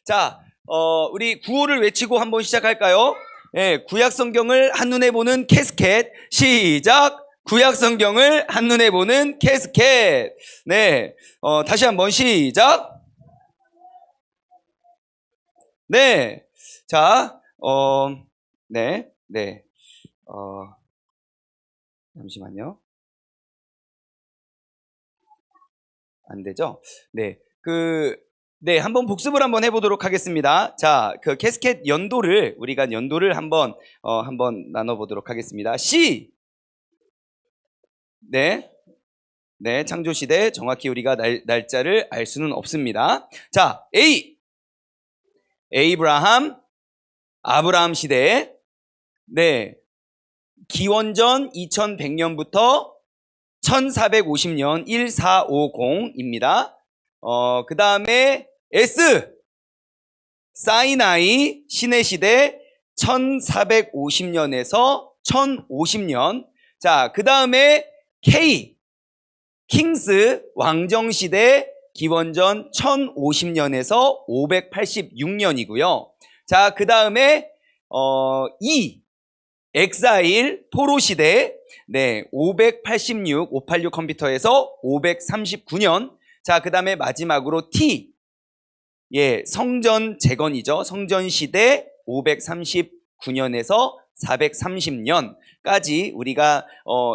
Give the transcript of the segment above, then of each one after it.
자, 우리 구호를 외치고 한번 시작할까요? 네, 구약 성경을 한눈에 보는 캐스켓. 시작! 구약 성경을 한눈에 보는 캐스켓. 네, 다시 한번 시작! 네, 자, 네, 잠시만요. 안 되죠? 네, 한번 복습을 한번 해보도록 하겠습니다. 자, 그 캐스켓 우리가 연도를 한번 나눠보도록 하겠습니다. 네, 창조시대, 정확히 우리가 날짜를 알 수는 없습니다. 자, 아브라함 시대. 네, 기원전 2100년부터 1450년 1450입니다. 그 다음에 사이나이 신해시대 1450년에서 1050년. 자, 그 다음에 킹스 왕정시대 기원전 1050년에서 586년이고요. 자, 그 다음에 엑사일 포로시대 586 컴퓨터에서 539년. 자, 그 다음에 마지막으로 성전 재건이죠. 성전시대 539년에서 430년까지 우리가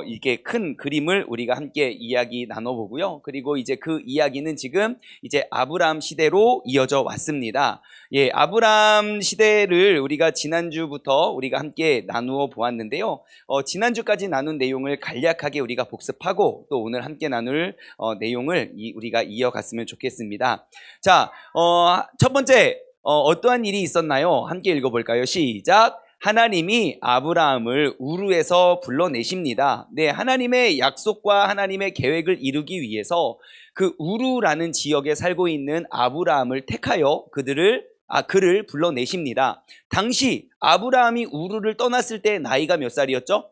이게 큰 그림을 우리가 함께 이야기 나눠보고요. 그리고 이제 그 이야기는 지금 이제 아브라함 시대로 이어져 왔습니다. 예, 아브라함 시대를 우리가 지난주부터 우리가 함께 나누어 보았는데요. 지난주까지 나눈 내용을 간략하게 우리가 복습하고 또 오늘 함께 나눌 내용을 우리가 이어갔으면 좋겠습니다. 자, 첫 번째 어떠한 일이 있었나요? 함께 읽어볼까요? 시작! 하나님이 아브라함을 우르에서 불러내십니다. 네, 하나님의 약속과 하나님의 계획을 이루기 위해서 그 우르라는 지역에 살고 있는 아브라함을 택하여 그를 불러내십니다. 당시 아브라함이 우르를 떠났을 때 나이가 몇 살이었죠?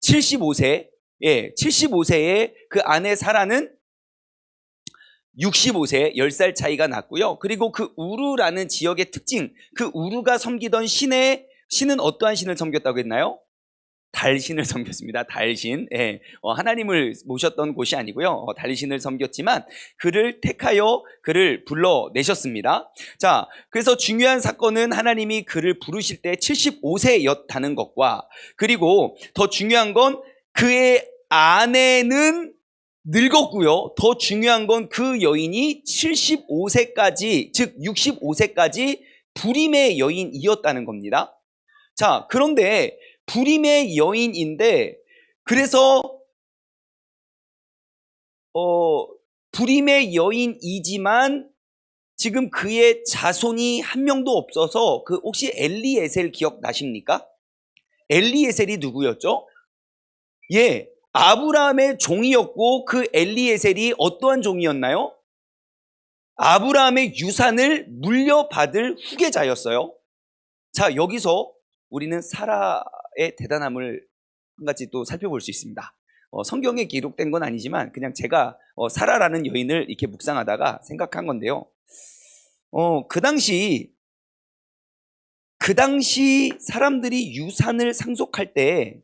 75세. 예, 75세에 그 아내 사라는 65세, 10살 차이가 났고요. 그리고 그 우르라는 지역의 특징, 그 우르가 섬기던 신은 어떠한 신을 섬겼다고 했나요? 달신을 섬겼습니다. 달신. 예, 하나님을 모셨던 곳이 아니고요. 달신을 섬겼지만 그를 택하여 그를 불러내셨습니다. 자, 그래서 중요한 사건은 하나님이 그를 부르실 때 75세였다는 것과, 그리고 더 중요한 건 그의 아내는 늙었고요. 더 중요한 건 그 여인이 75세까지, 즉 65세까지 불임의 여인이었다는 겁니다. 자, 그런데 불임의 여인인데, 그래서 불임의 여인이지만 지금 그의 자손이 한 명도 없어서, 그 혹시 엘리에셀 기억나십니까? 엘리에셀이 누구였죠? 예, 아브라함의 종이었고, 그 엘리에셀이 어떠한 종이었나요? 아브라함의 유산을 물려받을 후계자였어요. 자, 여기서 우리는 사라의 대단함을 한 가지 또 살펴볼 수 있습니다. 성경에 기록된 건 아니지만 그냥 제가 사라라는 여인을 이렇게 묵상하다가 생각한 건데요. 그 당시 사람들이 유산을 상속할 때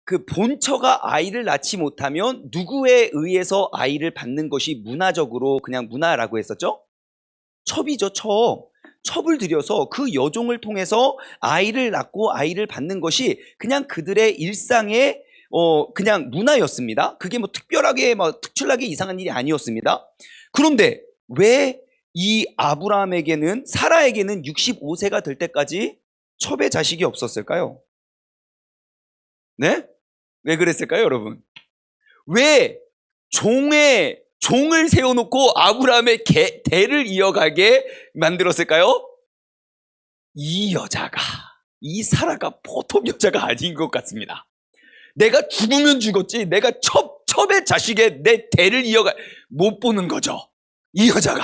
그 본처가 아이를 낳지 못하면 누구에 의해서 아이를 받는 것이 문화적으로 그냥 문화라고 했었죠? 첩이죠, 첩. 첩을 들여서 그 여종을 통해서 아이를 낳고 아이를 받는 것이 그냥 그들의 일상의 그냥 문화였습니다. 그게 뭐 특별하게 특출나게 이상한 일이 아니었습니다. 그런데 왜 이 아브라함에게는, 사라에게는 65세가 될 때까지 첩의 자식이 없었을까요? 네? 왜 그랬을까요, 여러분? 왜 종을 세워놓고 아브라함의 대를 이어가게 만들었을까요? 이 사라가 보통 여자가 아닌 것 같습니다. 내가 죽으면 죽었지, 내가 첩의 자식의 내 대를 못 보는 거죠, 이 여자가.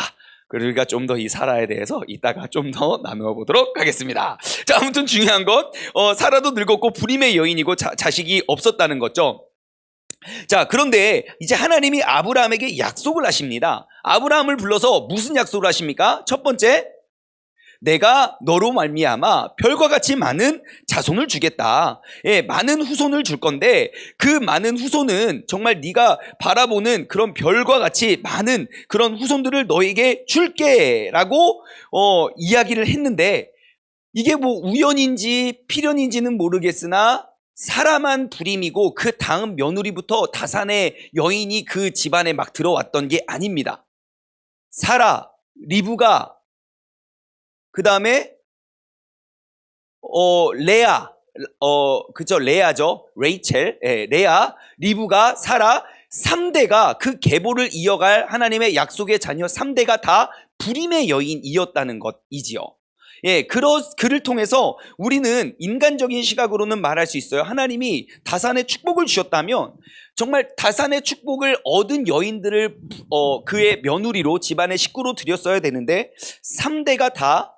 그러니까 좀 더 이 사라에 대해서 이따가 좀 더 나누어 보도록 하겠습니다. 자, 아무튼 중요한 건 사라도 늙었고 불임의 여인이고 자식이 없었다는 거죠. 자, 그런데 이제 하나님이 아브라함에게 약속을 하십니다. 아브라함을 불러서 무슨 약속을 하십니까? 첫 번째, 내가 너로 말미암아 별과 같이 많은 자손을 주겠다. 예, 많은 후손을 줄 건데 그 많은 후손은 정말 네가 바라보는 그런 별과 같이 많은 그런 후손들을 너에게 줄게라고 이야기를 했는데 이게 뭐 우연인지 필연인지는 모르겠으나 사라만 불임이고 그 다음 며느리부터 다산의 여인이 그 집안에 막 들어왔던 게 아닙니다. 사라, 리브가 그 다음에 레아, 그죠? 레아죠. 레이첼, 예, 레아, 리브가, 사라 3대가 그 계보를 이어갈 하나님의 약속의 자녀 3대가 다 불임의 여인이었다는 것이지요. 예, 그를 통해서 우리는 인간적인 시각으로는 말할 수 있어요. 하나님이 다산의 축복을 주셨다면 정말 다산의 축복을 얻은 여인들을 그의 며느리로 집안의 식구로 들였어야 되는데 3대가 다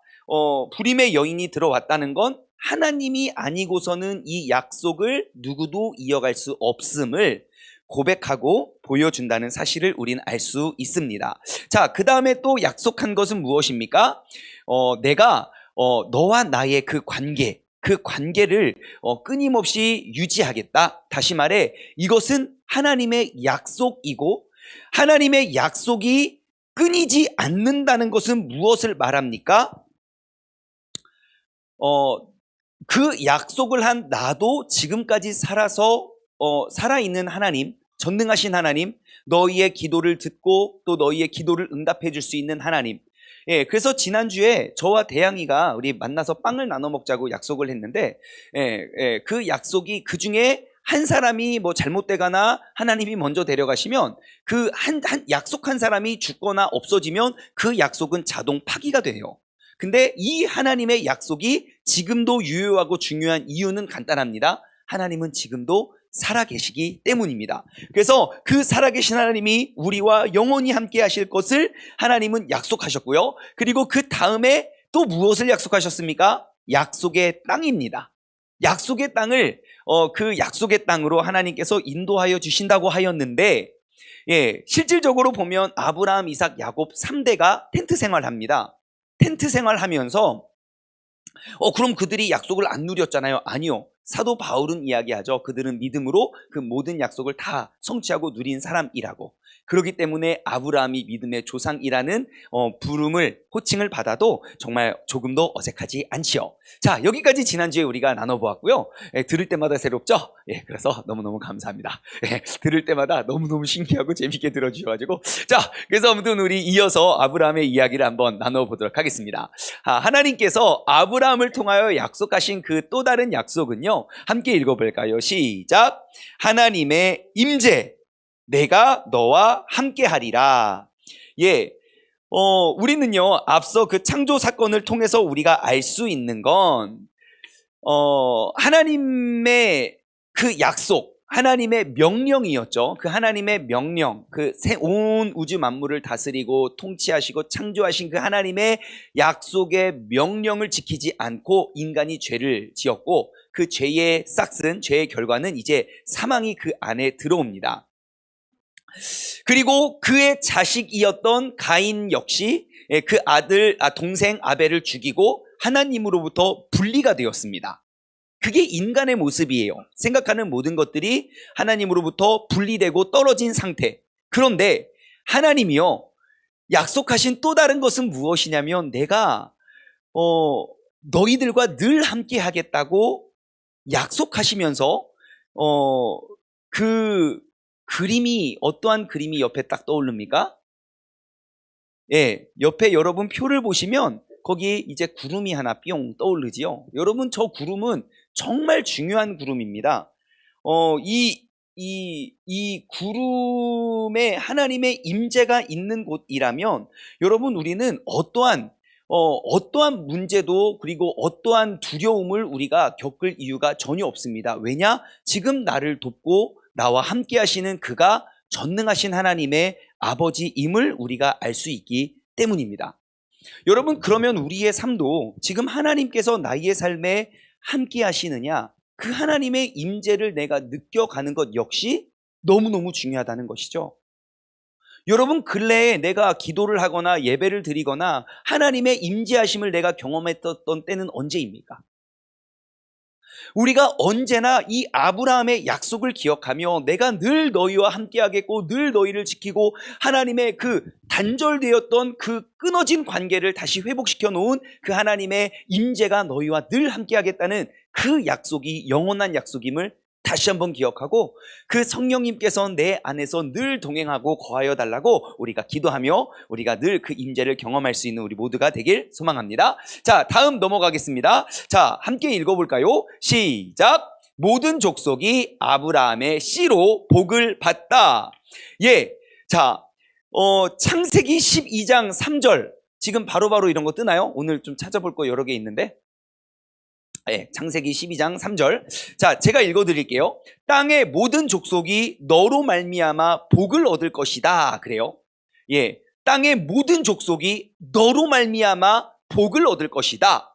불임의 여인이 들어왔다는 건 하나님이 아니고서는 이 약속을 누구도 이어갈 수 없음을 고백하고 보여준다는 사실을 우리는 알 수 있습니다. 자, 그 다음에 또 약속한 것은 무엇입니까? 내가 너와 나의 그 관계를 끊임없이 유지하겠다. 다시 말해 이것은 하나님의 약속이고 하나님의 약속이 끊이지 않는다는 것은 무엇을 말합니까? 그 약속을 한 나도 지금까지 살아있는 하나님, 전능하신 하나님, 너희의 기도를 듣고 또 너희의 기도를 응답해 줄 수 있는 하나님. 예, 그래서 지난주에 저와 대양이가 우리 만나서 빵을 나눠 먹자고 약속을 했는데, 그 약속이 그 중에 한 사람이 뭐 잘못되거나 하나님이 먼저 데려가시면 그 약속한 사람이 죽거나 없어지면 그 약속은 자동 파기가 돼요. 근데 이 하나님의 약속이 지금도 유효하고 중요한 이유는 간단합니다. 하나님은 지금도 살아계시기 때문입니다. 그래서 그 살아계신 하나님이 우리와 영원히 함께 하실 것을 하나님은 약속하셨고요. 그리고 그 다음에 또 무엇을 약속하셨습니까? 약속의 땅입니다. 약속의 땅을 그 약속의 땅으로 하나님께서 인도하여 주신다고 하였는데, 예, 실질적으로 보면 아브라함, 이삭, 야곱 3대가 텐트 생활합니다. 텐트 생활하면서 그럼 그들이 약속을 안 누렸잖아요. 아니요. 사도 바울은 이야기하죠. 그들은 믿음으로 그 모든 약속을 다 성취하고 누린 사람이라고. 그렇기 때문에 아브라함이 믿음의 조상이라는 부름을, 호칭을 받아도 정말 조금도 어색하지 않지요. 자, 여기까지 지난주에 우리가 나눠보았고요. 들을 때마다 새롭죠? 예, 그래서 너무너무 감사합니다. 예, 들을 때마다 너무너무 신기하고 재밌게 들어주셔가지고. 자, 그래서 아무튼 우리 이어서 아브라함의 이야기를 한번 나눠보도록 하겠습니다. 하나님께서 아브라함을 통하여 약속하신 그 또 다른 약속은요. 함께 읽어볼까요? 시작. 하나님의 임재. 내가 너와 함께 하리라. 예, 우리는요, 앞서 그 창조 사건을 통해서 우리가 알 수 있는 건, 하나님의 그 약속, 하나님의 명령이었죠. 그 하나님의 명령, 그 온 우주 만물을 다스리고 통치하시고 창조하신 그 하나님의 약속의 명령을 지키지 않고 인간이 죄를 지었고, 그 죄의 싹슨, 죄의 결과는 이제 사망이 그 안에 들어옵니다. 그리고 그의 자식이었던 가인 역시 그 동생 아벨을 죽이고 하나님으로부터 분리가 되었습니다. 그게 인간의 모습이에요. 생각하는 모든 것들이 하나님으로부터 분리되고 떨어진 상태. 그런데 하나님이요, 약속하신 또 다른 것은 무엇이냐면 내가 너희들과 늘 함께 하겠다고 약속하시면서 그 그림이, 어떠한 그림이 옆에 딱 떠오릅니까? 예, 옆에 여러분 표를 보시면 거기 이제 구름이 하나 뿅 떠오르지요. 여러분, 저 구름은 정말 중요한 구름입니다. 이 구름에 하나님의 임재가 있는 곳이라면 여러분, 우리는 어떠한 문제도 그리고 어떠한 두려움을 우리가 겪을 이유가 전혀 없습니다. 왜냐? 지금 나를 돕고 나와 함께 하시는 그가 전능하신 하나님의 아버지임을 우리가 알 수 있기 때문입니다. 여러분, 그러면 우리의 삶도 지금 하나님께서 나의 삶에 함께 하시느냐, 그 하나님의 임재를 내가 느껴가는 것 역시 너무너무 중요하다는 것이죠. 여러분 근래에 내가 기도를 하거나 예배를 드리거나 하나님의 임재하심을 내가 경험했던 때는 언제입니까? 우리가 언제나 이 아브라함의 약속을 기억하며 내가 늘 너희와 함께하겠고 늘 너희를 지키고 하나님의 그 단절되었던 그 끊어진 관계를 다시 회복시켜 놓은 그 하나님의 임재가 너희와 늘 함께하겠다는 그 약속이 영원한 약속임을 다시 한번 기억하고 그 성령님께서 내 안에서 늘 동행하고 거하여 달라고 우리가 기도하며 우리가 늘 그 임재를 경험할 수 있는 우리 모두가 되길 소망합니다. 자, 다음 넘어가겠습니다. 자, 함께 읽어볼까요? 시작! 모든 족속이 아브라함의 씨로 복을 받다. 예, 자, 창세기 12장 3절 지금 바로바로 이런 거 뜨나요? 오늘 좀 찾아볼 거 여러 개 있는데 네, 창세기 12장 3절. 자, 제가 읽어드릴게요. 땅의 모든 족속이 너로 말미암아 복을 얻을 것이다. 그래요. 예, 땅의 모든 족속이 너로 말미암아 복을 얻을 것이다.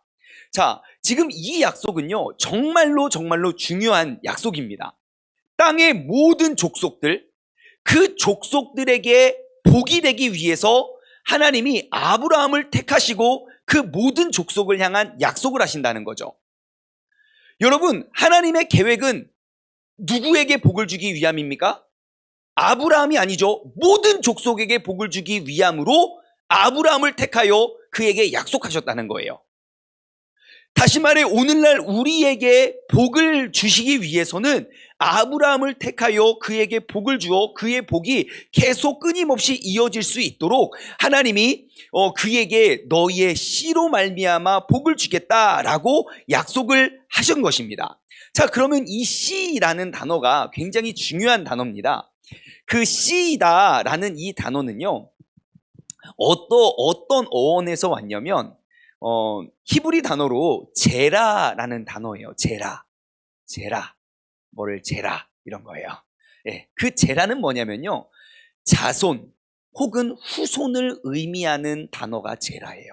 자, 지금 이 약속은요, 정말로 중요한 약속입니다. 땅의 모든 족속들, 그 족속들에게 복이 되기 위해서 하나님이 아브라함을 택하시고 그 모든 족속을 향한 약속을 하신다는 거죠. 여러분, 하나님의 계획은 누구에게 복을 주기 위함입니까? 아브라함이 아니죠. 모든 족속에게 복을 주기 위함으로 아브라함을 택하여 그에게 약속하셨다는 거예요. 다시 말해 오늘날 우리에게 복을 주시기 위해서는 아브라함을 택하여 그에게 복을 주어 그의 복이 계속 끊임없이 이어질 수 있도록 하나님이 그에게 너희의 씨로 말미암아 복을 주겠다라고 약속을 하신 것입니다. 자, 그러면 이 씨라는 단어가 굉장히 중요한 단어입니다. 그 씨다라는 이 단어는요, 어떤 어원에서 왔냐면 히브리 단어로 제라라는 단어예요. 제라, 뭐를 제라 이런 거예요. 예, 그 제라는 뭐냐면요, 자손 혹은 후손을 의미하는 단어가 제라예요.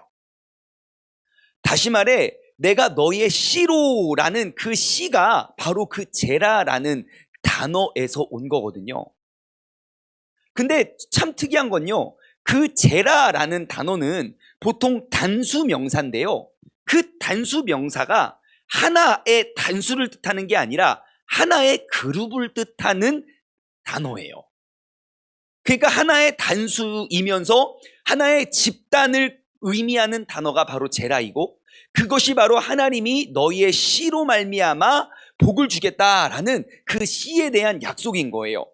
다시 말해 내가 너의 씨로라는 그 씨가 바로 그 제라라는 단어에서 온 거거든요. 근데 참 특이한 건요, 그 제라라는 단어는 보통 단수 명사인데요, 그 단수 명사가 하나의 단수를 뜻하는 게 아니라 하나의 그룹을 뜻하는 단어예요. 그러니까 하나의 단수이면서 하나의 집단을 의미하는 단어가 바로 제라이고, 그것이 바로 하나님이 너희의 씨로 말미암아 복을 주겠다라는 그 씨에 대한 약속인 거예요.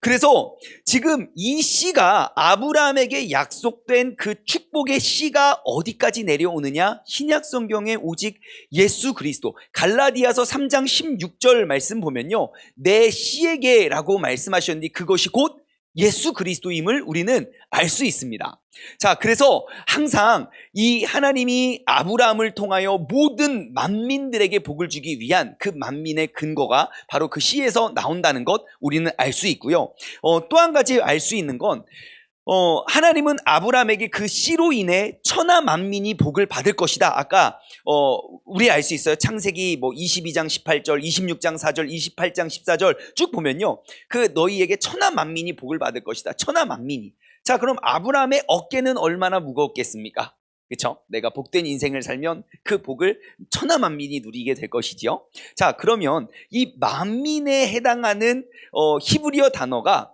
그래서 지금 이 씨가 아브라함에게 약속된 그 축복의 씨가 어디까지 내려오느냐? 신약 성경에 오직 예수 그리스도, 갈라디아서 3장 16절 말씀 보면요, 내 씨에게라고 말씀하셨는데 그것이 곧 예수 그리스도임을 우리는 알 수 있습니다. 자, 그래서 항상 이 하나님이 아브라함을 통하여 모든 만민들에게 복을 주기 위한 그 만민의 근거가 바로 그 씨에서 나온다는 것 우리는 알 수 있고요. 또 한 가지 알 수 있는 건 하나님은 아브라함에게 그 씨로 인해 천하 만민이 복을 받을 것이다. 아까 우리 알 수 있어요. 창세기 22장 18절, 26장 4절, 28장 14절 쭉 보면요, 그 너희에게 천하 만민이 복을 받을 것이다. 천하 만민이. 자, 그럼 아브라함의 어깨는 얼마나 무겁겠습니까? 그렇죠? 내가 복된 인생을 살면 그 복을 천하 만민이 누리게 될 것이지요. 자, 그러면 이 만민에 해당하는 히브리어 단어가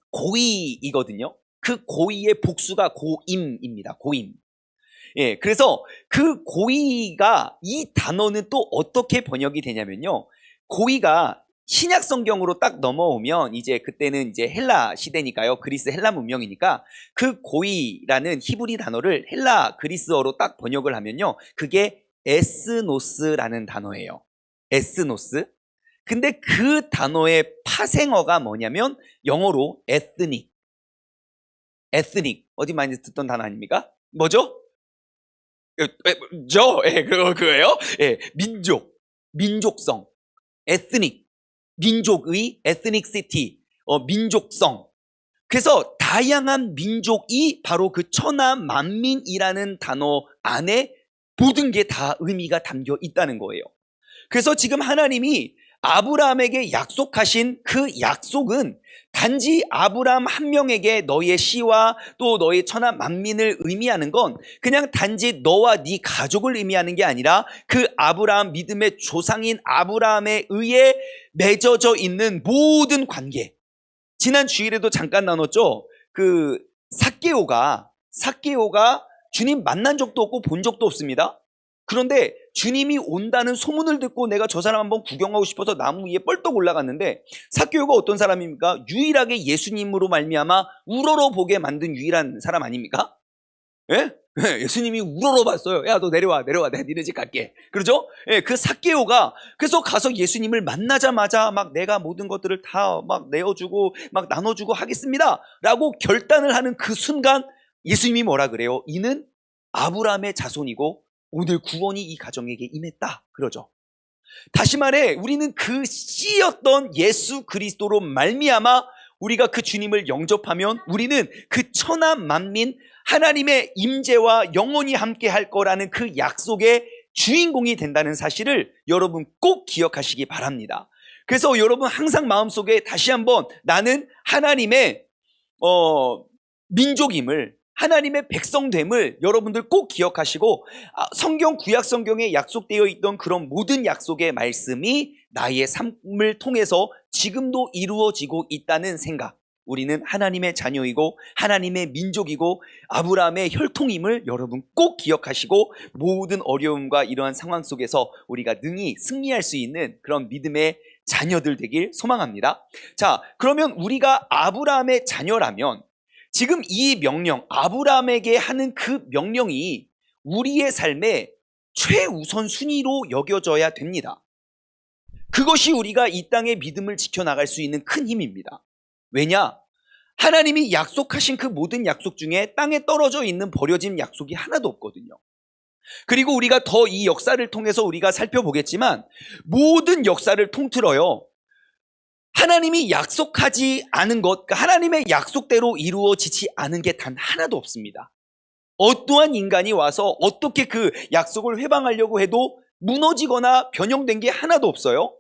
고이이거든요. 그 고이의 복수가 고임입니다. 고임. 예, 그래서 그 고이가, 이 단어는 또 어떻게 번역이 되냐면요, 고이가 신약 성경으로 딱 넘어오면 이제 그때는 이제 헬라 시대니까요, 그리스 헬라 문명이니까 그 고이라는 히브리 단어를 헬라 그리스어로 딱 번역을 하면요, 그게 에스노스라는 단어예요. 에스노스. 근데 그 단어의 파생어가 뭐냐면 영어로 ethnic. 어디 많이 듣던 단어 아닙니까? 뭐죠? 그거예요. 예, 민족성, ethnic, 민족의 ethnicity, 민족성. 그래서 다양한 민족이 바로 그 천하 만민이라는 단어 안에 모든 게 다 의미가 담겨 있다는 거예요. 그래서 지금 하나님이 아브라함에게 약속하신 그 약속은 단지 아브라함 한 명에게 너의 씨와 또 너의 천하 만민을 의미하는 건 그냥 단지 너와 네 가족을 의미하는 게 아니라 그 아브라함 믿음의 조상인 아브라함에 의해 맺어져 있는 모든 관계. 지난 주일에도 잠깐 나눴죠. 그 삭개오가 주님 만난 적도 없고 본 적도 없습니다. 그런데 주님이 온다는 소문을 듣고 내가 저 사람 한번 구경하고 싶어서 나무 위에 뻘떡 올라갔는데, 삭개오가 어떤 사람입니까? 유일하게 예수님으로 말미암아 우러러 보게 만든 유일한 사람 아닙니까? 예? 예수님이 우러러 봤어요. 야, 너 내려와. 내가 니네 집 갈게. 그러죠? 예, 그 삭개오가 그래서 가서 예수님을 만나자마자 막 내가 모든 것들을 다 막 내어주고 막 나눠주고 하겠습니다 라고 결단을 하는 그 순간 예수님이 뭐라 그래요? 이는 아브라함의 자손이고 오늘 구원이 이 가정에게 임했다 그러죠. 다시 말해 우리는 그 씨였던 예수 그리스도로 말미암아 우리가 그 주님을 영접하면 우리는 그 천하 만민 하나님의 임재와 영원히 함께 할 거라는 그 약속의 주인공이 된다는 사실을 여러분 꼭 기억하시기 바랍니다. 그래서 여러분 항상 마음속에 다시 한번 나는 하나님의 민족임을, 하나님의 백성됨을 여러분들 꼭 기억하시고, 성경 구약 성경에 약속되어 있던 그런 모든 약속의 말씀이 나의 삶을 통해서 지금도 이루어지고 있다는 생각, 우리는 하나님의 자녀이고 하나님의 민족이고 아브라함의 혈통임을 여러분 꼭 기억하시고 모든 어려움과 이러한 상황 속에서 우리가 능히 승리할 수 있는 그런 믿음의 자녀들 되길 소망합니다. 자, 그러면 우리가 아브라함의 자녀라면 지금 이 명령, 아브라함에게 하는 그 명령이 우리의 삶의 최우선 순위로 여겨져야 됩니다. 그것이 우리가 이 땅의 믿음을 지켜나갈 수 있는 큰 힘입니다. 왜냐? 하나님이 약속하신 그 모든 약속 중에 땅에 떨어져 있는 버려진 약속이 하나도 없거든요. 그리고 우리가 더 이 역사를 통해서 우리가 살펴보겠지만 모든 역사를 통틀어요, 하나님이 약속하지 않은 것, 하나님의 약속대로 이루어지지 않은 게 단 하나도 없습니다. 어떠한 인간이 와서 어떻게 그 약속을 회방하려고 해도 무너지거나 변형된 게 하나도 없어요.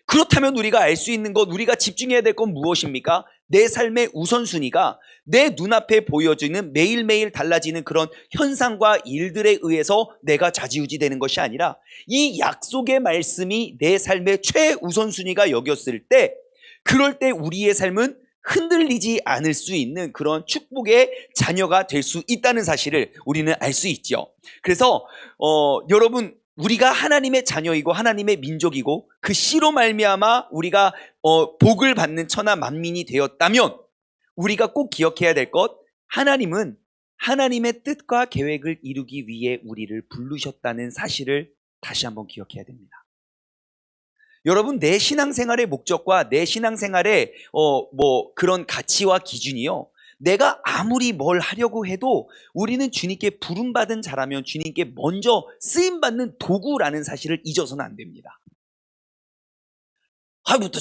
그렇다면 우리가 알 수 있는 것, 우리가 집중해야 될 건 무엇입니까? 내 삶의 우선순위가 내 눈앞에 보여지는 매일매일 달라지는 그런 현상과 일들에 의해서 내가 좌지우지 되는 것이 아니라 이 약속의 말씀이 내 삶의 최우선순위가 여겼을 때, 그럴 때 우리의 삶은 흔들리지 않을 수 있는 그런 축복의 자녀가 될 수 있다는 사실을 우리는 알 수 있죠. 그래서 여러분, 우리가 하나님의 자녀이고 하나님의 민족이고 그 씨로 말미암아 우리가 복을 받는 천하 만민이 되었다면 우리가 꼭 기억해야 될 것, 하나님은 하나님의 뜻과 계획을 이루기 위해 우리를 부르셨다는 사실을 다시 한번 기억해야 됩니다. 여러분, 내 신앙생활의 목적과 내 신앙생활의 그런 가치와 기준이요, 내가 아무리 뭘 하려고 해도 우리는 주님께 부름받은 자라면 주님께 먼저 쓰임받는 도구라는 사실을 잊어서는 안 됩니다.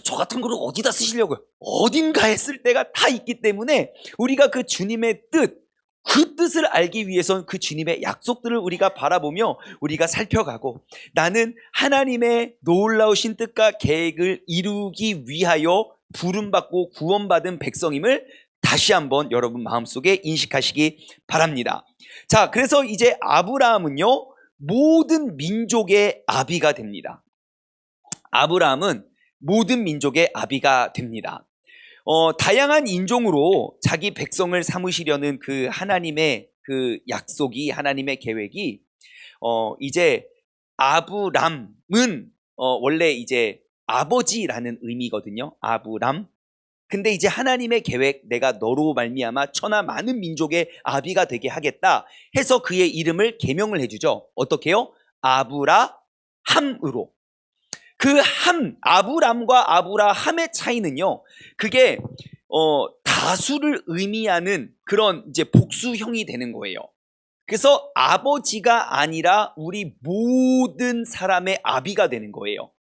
저 같은 거를 어디다 쓰시려고요? 어딘가에 쓸 때가 다 있기 때문에 우리가 그 주님의 뜻, 그 뜻을 알기 위해선 그 주님의 약속들을 우리가 바라보며 우리가 살펴가고, 나는 하나님의 놀라우신 뜻과 계획을 이루기 위하여 부름받고 구원받은 백성임을 다시 한번 여러분 마음속에 인식하시기 바랍니다. 자, 그래서 이제 아브라함은요, 모든 민족의 아비가 됩니다. 아브라함은 모든 민족의 아비가 됩니다. 다양한 인종으로 자기 백성을 삼으시려는 그 하나님의 그 약속이, 하나님의 계획이, 이제 아브람은 원래 이제 아버지라는 의미거든요. 아브람. 근데 이제 하나님의 계획, 내가 너로 말미암아 천하 많은 민족의 아비가 되게 하겠다 해서 그의 이름을 계명을 해주죠. 어떻게요? 아브라함으로. 그 아브람과 아브라함의 차이는요, 그게 다수를 의미하는 그런 이제 복수형이 되는 거예요. 그래서 아버지가 아니라 우리 모든 사람의 아비가 되는 거예요.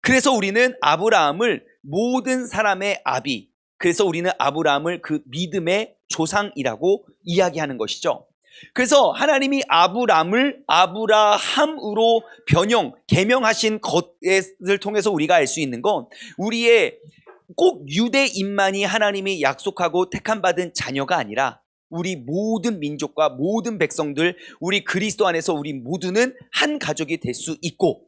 그래서 우리는 아브라함을 모든 사람의 아비, 그래서 우리는 아브라함을 그 믿음의 조상이라고 이야기하는 것이죠. 그래서 하나님이 아브람을 아브라함으로 개명하신 것을 통해서 우리가 알 수 있는 건 우리의 꼭 유대인만이 하나님이 약속하고 택함받은 자녀가 아니라 우리 모든 민족과 모든 백성들, 우리 그리스도 안에서 우리 모두는 한 가족이 될 수 있고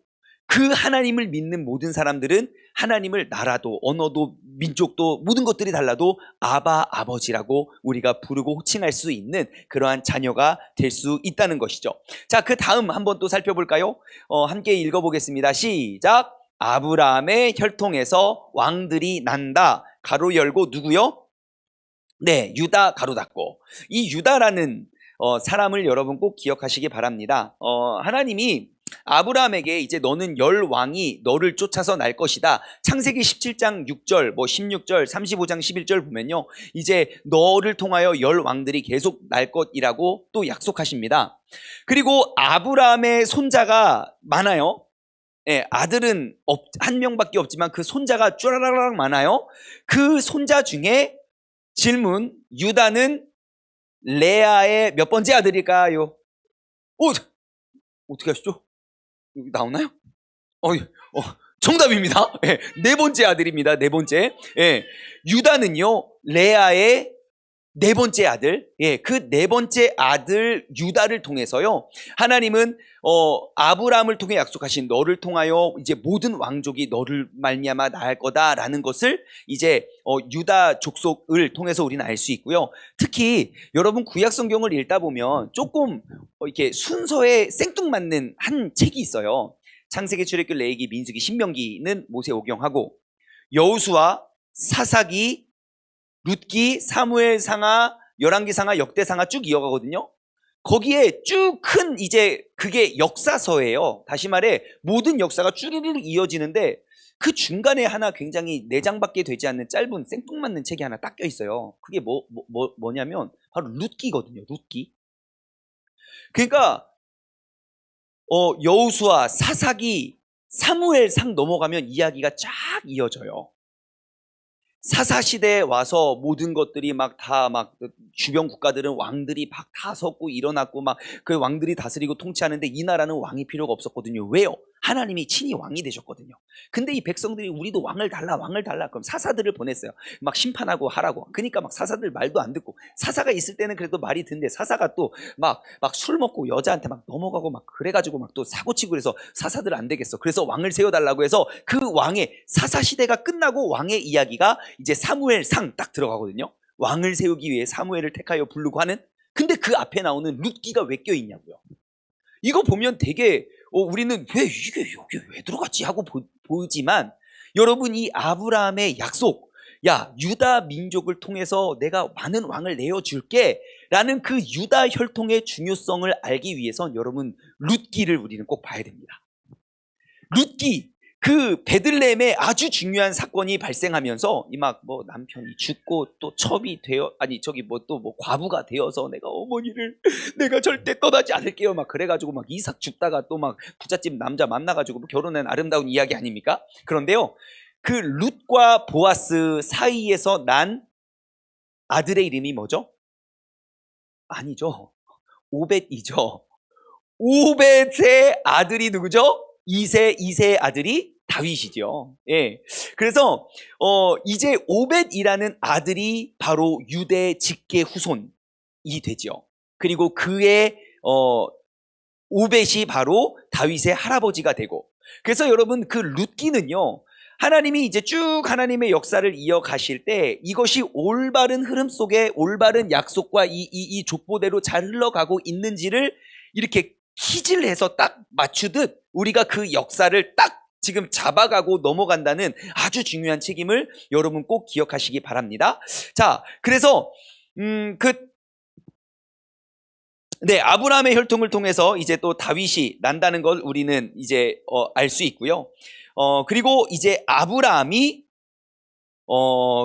그 하나님을 믿는 모든 사람들은 하나님을 나라도 언어도 민족도 모든 것들이 달라도 아바 아버지라고 우리가 부르고 호칭할 수 있는 그러한 자녀가 될 수 있다는 것이죠. 자, 그 다음 한번 또 살펴볼까요? 함께 읽어보겠습니다. 시작. 아브라함의 혈통에서 왕들이 난다. 가로 열고 누구요? 네, 유다 가로 닫고. 이 유다라는 사람을 여러분 꼭 기억하시기 바랍니다. 하나님이 아브라함에게 이제 너는 열 왕이 너를 쫓아서 날 것이다. 창세기 17장 6절, 16절, 35장 11절 보면요. 이제 너를 통하여 열 왕들이 계속 날 것이라고 또 약속하십니다. 그리고 아브라함의 손자가 많아요. 예, 아들은 한 명밖에 없지만 그 손자가 쭈라라락 많아요. 그 손자 중에 질문, 유다는 레아의 몇 번째 아들일까요? 어떻게 하시죠? 여기 나오나요? 정답입니다. 예, 네 번째 아들입니다. 네 번째. 예, 유다는요, 레아의 네 번째 아들, 그 네 번째 아들 유다를 통해서요, 하나님은 아브라함을 통해 약속하신 너를 통하여 이제 모든 왕족이 너를 말미암아 나을 거다라는 것을 이제 유다 족속을 통해서 우리는 알 수 있고요. 특히 여러분 구약 성경을 읽다 보면 조금 이렇게 순서에 생뚱맞는 한 책이 있어요. 창세기, 출애굽기, 레위기, 민수기, 신명기는 모세오경하고 여호수아, 사사기, 룻기, 사무엘상하, 열왕기상하, 역대상하 쭉 이어가거든요. 거기에 쭉 큰 이제 그게 역사서예요. 다시 말해 모든 역사가 쭈르르 이어지는데 그 중간에 하나 굉장히 4장밖에 되지 않는 짧은 생뚱맞는 책이 하나 딱 껴 있어요. 그게 뭐냐면 바로 룻기거든요. 룻기. 그러니까 여호수아, 사사기, 사무엘상 넘어가면 이야기가 쫙 이어져요. 사사시대에 와서 모든 것들이 주변 국가들은 왕들이 막 다 섰고 일어났고 막 그 왕들이 다스리고 통치하는데 이 나라는 왕이 필요가 없었거든요. 왜요? 하나님이 친히 왕이 되셨거든요. 근데 이 백성들이 우리도 왕을 달라 그럼 사사들을 보냈어요. 막 심판하고 하라고. 그러니까 막 사사들 말도 안 듣고, 사사가 있을 때는 그래도 말이 듣는데 사사가 또 막 술 먹고 여자한테 막 넘어가고 막 그래가지고 막 또 사고치고 그래서 사사들 안 되겠어. 그래서 왕을 세워달라고 해서 그 왕의 사사 시대가 끝나고 왕의 이야기가 이제 사무엘상 딱 들어가거든요. 왕을 세우기 위해 사무엘을 택하여 부르고 하는. 근데 그 앞에 나오는 룻기가 왜 껴있냐고요. 이거 보면 되게 우리는 왜 이게 여기 왜 들어갔지 하고 보이지만 여러분, 이 아브라함의 약속, 야 유다 민족을 통해서 내가 많은 왕을 내어줄게 라는 그 유다 혈통의 중요성을 알기 위해선 여러분 룻기를 우리는 꼭 봐야 됩니다. 룻기, 그 베들레헴에 아주 중요한 사건이 발생하면서 남편이 죽고 또 첩이 되어 과부가 되어서 내가 절대 떠나지 않을게요 막 그래가지고 막 이삭 죽다가 또 막 부잣집 남자 만나가지고 결혼한 아름다운 이야기 아닙니까? 그런데요, 그 룻과 보아스 사이에서 난 아들의 이름이 뭐죠? 아니죠, 오벳이죠. 오벳의 아들이 누구죠? 이세의 아들이 다윗이죠. 예. 그래서 이제 오벳이라는 아들이 바로 유대 직계 후손이 되죠. 그리고 그의 오벳이 바로 다윗의 할아버지가 되고, 그래서 여러분 그 룻기는요, 하나님이 이제 쭉 하나님의 역사를 이어가실 때 이것이 올바른 흐름 속에 올바른 약속과 이 족보대로 잘 흘러가고 있는지를 이렇게 퀴즈를 해서 딱 맞추듯 우리가 그 역사를 딱 지금 잡아가고 넘어간다는 아주 중요한 책임을 여러분 꼭 기억하시기 바랍니다. 자, 그래서 아브라함의 혈통을 통해서 이제 또 다윗이 난다는 걸 우리는 이제 알 수 있고요. 그리고 이제 아브라함이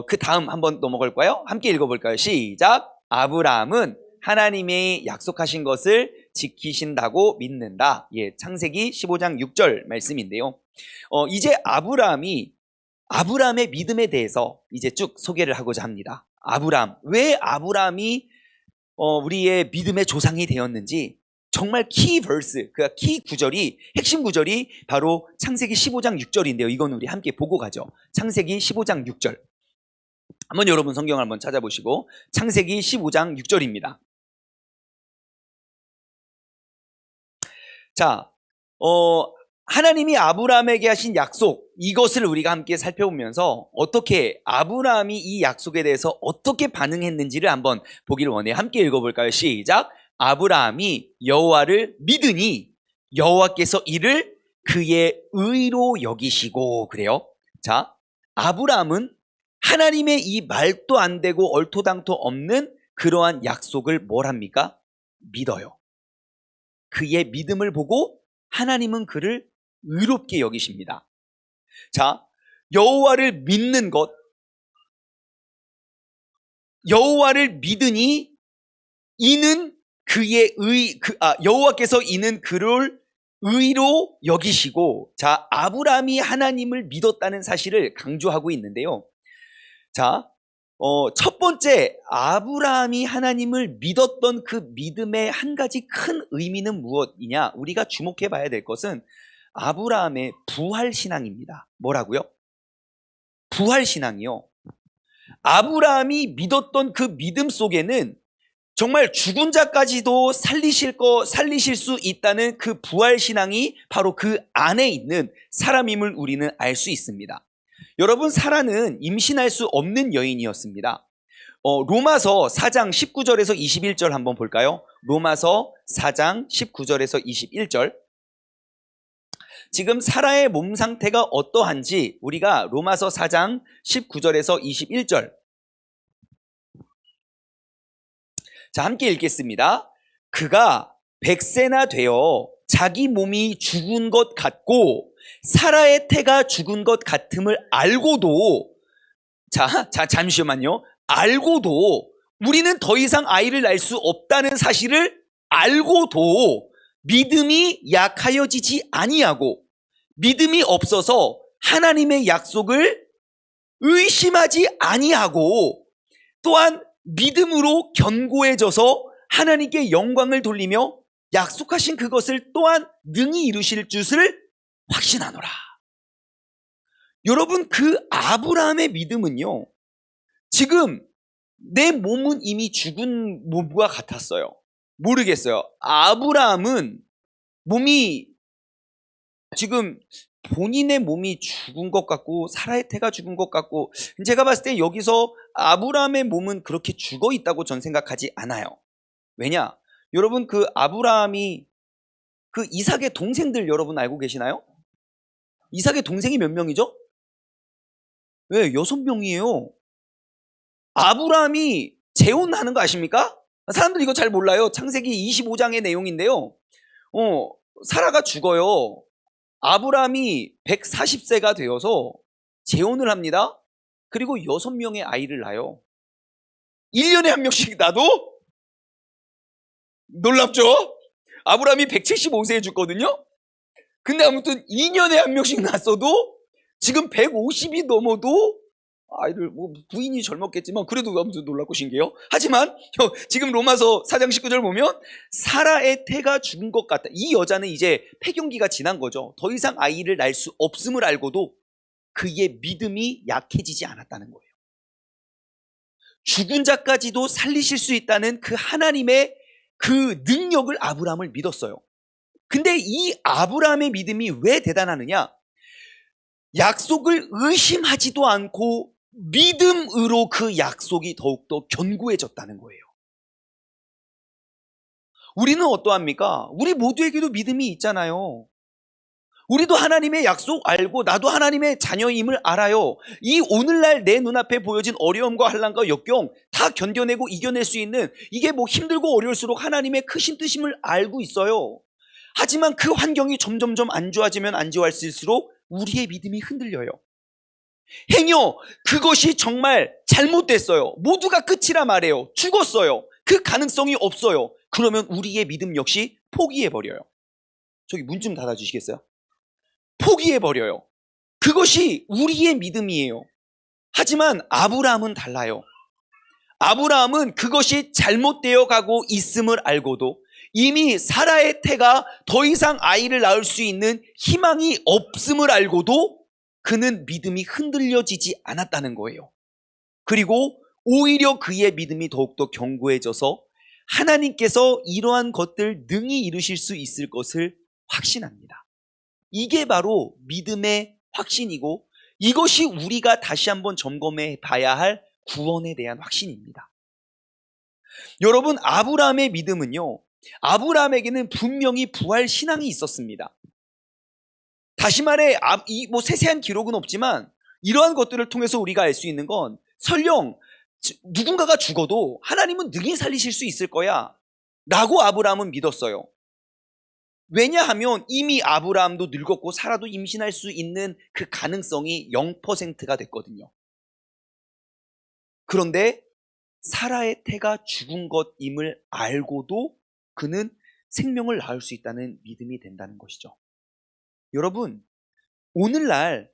그 다음 한번 넘어갈까요? 함께 읽어볼까요? 시작. 아브라함은 하나님이 약속하신 것을 지키신다고 믿는다. 예, 창세기 15장 6절 말씀인데요. 이제 아브라함의 믿음에 대해서 이제 쭉 소개를 하고자 합니다. 왜 아브라함이 우리의 믿음의 조상이 되었는지 정말 키 verse, 그러니까 키 구절이, 핵심 구절이 바로 창세기 15장 6절인데요. 이건 우리 함께 보고 가죠. 창세기 15장 6절. 한번 여러분 성경을 한번 찾아보시고 창세기 15장 6절입니다. 자, 하나님이 아브라함에게 하신 약속, 이것을 우리가 함께 살펴보면서 어떻게 아브라함이 이 약속에 대해서 어떻게 반응했는지를 한번 보기를 원해요. 함께 읽어볼까요? 시작. 아브라함이 여호와를 믿으니 여호와께서 이를 그의 의로 여기시고. 그래요. 자, 아브라함은 하나님의 이 말도 안 되고 얼토당토 없는 그러한 약속을 뭘 합니까? 믿어요. 그의 믿음을 보고 하나님은 그를 의롭게 여기십니다. 자, 여호와를 믿는 것, 여호와를 믿으니 이는 그의 여호와께서 이는 그를 의로 여기시고. 자, 아브라함이 하나님을 믿었다는 사실을 강조하고 있는데요. 자, 첫 번째, 아브라함이 하나님을 믿었던 그 믿음의 한 가지 큰 의미는 무엇이냐? 우리가 주목해 봐야 될 것은 아브라함의 부활신앙입니다. 뭐라고요? 부활신앙이요. 아브라함이 믿었던 그 믿음 속에는 정말 죽은 자까지도 살리실 수 있다는 그 부활신앙이 바로 그 안에 있는 사람임을 우리는 알 수 있습니다. 여러분, 사라는 임신할 수 없는 여인이었습니다. 로마서 4장 19절에서 21절 한번 볼까요? 로마서 4장 19절에서 21절. 지금 사라의 몸 상태가 어떠한지 우리가 로마서 4장 19절에서 21절. 자, 함께 읽겠습니다. 그가 100세나 되어 자기 몸이 죽은 것 같고 사라의 태가 죽은 것 같음을 알고도, 잠시만요. 알고도, 우리는 더 이상 아이를 낳을 수 없다는 사실을 알고도 믿음이 약하여지지 아니하고 믿음이 없어서 하나님의 약속을 의심하지 아니하고 또한 믿음으로 견고해져서 하나님께 영광을 돌리며 약속하신 그것을 또한 능히 이루실 줄을 확신하노라. 여러분, 그 아브라함의 믿음은요, 지금 내 몸은 이미 죽은 몸과 같았어요. 모르겠어요. 아브라함은 몸이 지금 본인의 몸이 죽은 것 같고 사라의 태가 죽은 것 같고, 제가 봤을 때 여기서 아브라함의 몸은 그렇게 죽어 있다고 전 생각하지 않아요. 왜냐? 여러분, 그 아브라함이 그 이삭의 동생들 여러분 알고 계시나요? 이삭의 동생이 몇 명이죠? 왜? 6명이에요. 아브라함이 재혼하는 거 아십니까? 사람들 이거 잘 몰라요. 창세기 25장의 내용인데요. 사라가 죽어요. 아브라함이 140세가 되어서 재혼을 합니다. 그리고 6명의 아이를 낳아요. 1년에 한 명씩 낳아도 놀랍죠? 아브라함이 175세에 죽거든요. 근데 아무튼 2년에 한 명씩 낳았어도 지금 150이 넘어도 아이를, 부인이 젊었겠지만 그래도 아무튼 놀랍고 신기해요. 하지만 지금 로마서 4장 19절 보면 사라의 태가 죽은 것 같다. 이 여자는 이제 폐경기가 지난 거죠. 더 이상 아이를 낳을 수 없음을 알고도 그의 믿음이 약해지지 않았다는 거예요. 죽은 자까지도 살리실 수 있다는 그 하나님의 그 능력을 아브라함을 믿었어요. 근데 이 아브라함의 믿음이 왜 대단하느냐? 약속을 의심하지도 않고 믿음으로 그 약속이 더욱더 견고해졌다는 거예요. 우리는 어떠합니까? 우리 모두에게도 믿음이 있잖아요. 우리도 하나님의 약속 알고 나도 하나님의 자녀임을 알아요. 이 오늘날 내 눈앞에 보여진 어려움과 환난과 역경 다 견뎌내고 이겨낼 수 있는, 이게 뭐 힘들고 어려울수록 하나님의 크신 뜻임을 알고 있어요. 하지만 그 환경이 점점점 안 좋아지면 안 좋아질수록 우리의 믿음이 흔들려요. 행여 그것이 정말 잘못됐어요. 모두가 끝이라 말해요. 죽었어요. 그 가능성이 없어요. 그러면 우리의 믿음 역시 포기해버려요. 저기 문 좀 닫아주시겠어요? 포기해버려요. 그것이 우리의 믿음이에요. 하지만 아브라함은 달라요. 아브라함은 그것이 잘못되어 가고 있음을 알고도 이미 사라의 태가 더 이상 아이를 낳을 수 있는 희망이 없음을 알고도 그는 믿음이 흔들려지지 않았다는 거예요. 그리고 오히려 그의 믿음이 더욱더 견고해져서 하나님께서 이러한 것들 능히 이루실 수 있을 것을 확신합니다. 이게 바로 믿음의 확신이고 이것이 우리가 다시 한번 점검해 봐야 할 구원에 대한 확신입니다. 여러분, 아브라함의 믿음은요, 아브라함에게는 분명히 부활 신앙이 있었습니다. 다시 말해 뭐 세세한 기록은 없지만 이러한 것들을 통해서 우리가 알 수 있는 건 설령 누군가가 죽어도 하나님은 능히 살리실 수 있을 거야 라고 아브라함은 믿었어요. 왜냐하면 이미 아브라함도 늙었고 사라도 임신할 수 있는 그 가능성이 0%가 됐거든요. 그런데 사라의 태가 죽은 것임을 알고도 그는 생명을 낳을 수 있다는 믿음이 된다는 것이죠. 여러분, 오늘날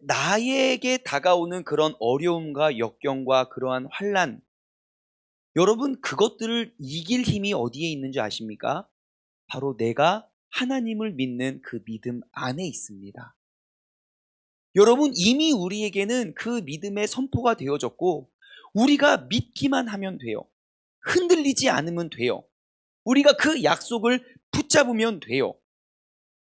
나에게 다가오는 그런 어려움과 역경과 그러한 환난, 여러분 그것들을 이길 힘이 어디에 있는지 아십니까? 바로 내가 하나님을 믿는 그 믿음 안에 있습니다. 여러분, 이미 우리에게는 그 믿음의 선포가 되어졌고 우리가 믿기만 하면 돼요. 흔들리지 않으면 돼요. 우리가 그 약속을 붙잡으면 돼요.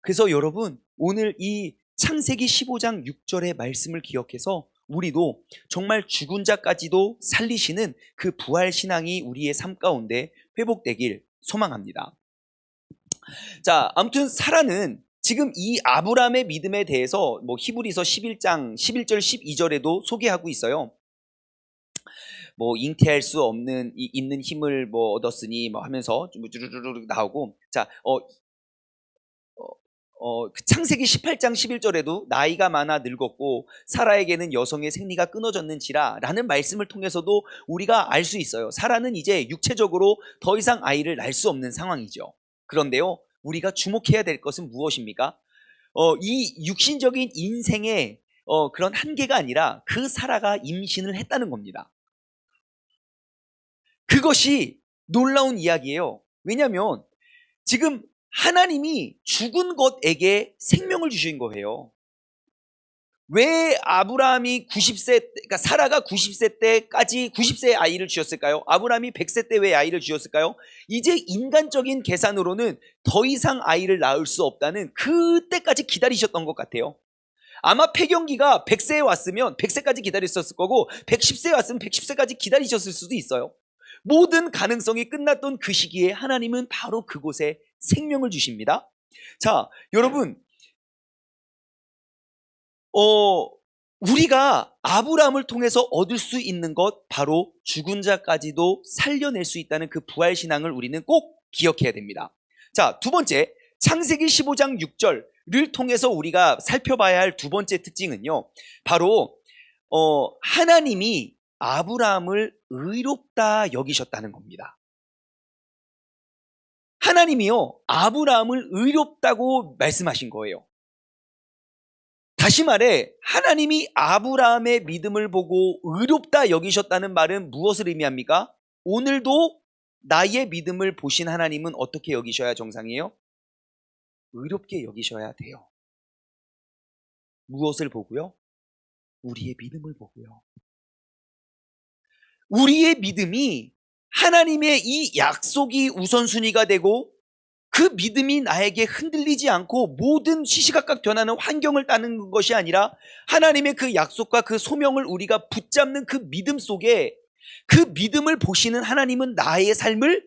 그래서 여러분, 오늘 이 창세기 15장 6절의 말씀을 기억해서 우리도 정말 죽은 자까지도 살리시는 그 부활 신앙이 우리의 삶 가운데 회복되길 소망합니다. 자, 아무튼 사라는 지금 이 아브라함의 믿음에 대해서 뭐 히브리서 11장 11절 12절에도 소개하고 있어요. 뭐 잉태할 수 없는 있는 힘을 뭐 얻었으니 뭐 하면서 좀 쭈르르르 나오고, 자, 그 창세기 18장 11절에도 나이가 많아 늙었고 사라에게는 여성의 생리가 끊어졌는지라 라는 말씀을 통해서도 우리가 알 수 있어요. 사라는 이제 육체적으로 더 이상 아이를 낳을 수 없는 상황이죠. 그런데요, 우리가 주목해야 될 것은 무엇입니까? 이 육신적인 인생의 그런 한계가 아니라 그 사라가 임신을 했다는 겁니다. 그것이 놀라운 이야기예요. 왜냐하면 지금 하나님이 죽은 것에게 생명을 주신 거예요. 왜 아브라함이 90세, 그러니까 사라가 90세 때까지 90세의 아이를 주었을까요? 아브라함이 100세 때 왜 아이를 주었을까요? 이제 인간적인 계산으로는 더 이상 아이를 낳을 수 없다는 그때까지 기다리셨던 것 같아요. 아마 폐경기가 100세에 왔으면 100세까지 기다렸었을 거고 110세에 왔으면 110세까지 기다리셨을 수도 있어요. 모든 가능성이 끝났던 그 시기에 하나님은 바로 그곳에 생명을 주십니다. 자, 여러분, 우리가 아브라함을 통해서 얻을 수 있는 것, 바로 죽은 자까지도 살려낼 수 있다는 그 부활신앙을 우리는 꼭 기억해야 됩니다. 자, 두 번째, 창세기 15장 6절을 통해서 우리가 살펴봐야 할 두 번째 특징은요, 바로 하나님이 아브라함을 의롭다 여기셨다는 겁니다. 하나님이요, 아브라함을 의롭다고 말씀하신 거예요. 다시 말해, 하나님이 아브라함의 믿음을 보고 의롭다 여기셨다는 말은 무엇을 의미합니까? 오늘도 나의 믿음을 보신 하나님은 어떻게 여기셔야 정상이에요? 의롭게 여기셔야 돼요. 무엇을 보고요? 우리의 믿음을 보고요. 우리의 믿음이 하나님의 이 약속이 우선순위가 되고 그 믿음이 나에게 흔들리지 않고 모든 시시각각 변하는 환경을 따르는 것이 아니라 하나님의 그 약속과 그 소명을 우리가 붙잡는 그 믿음 속에, 그 믿음을 보시는 하나님은 나의 삶을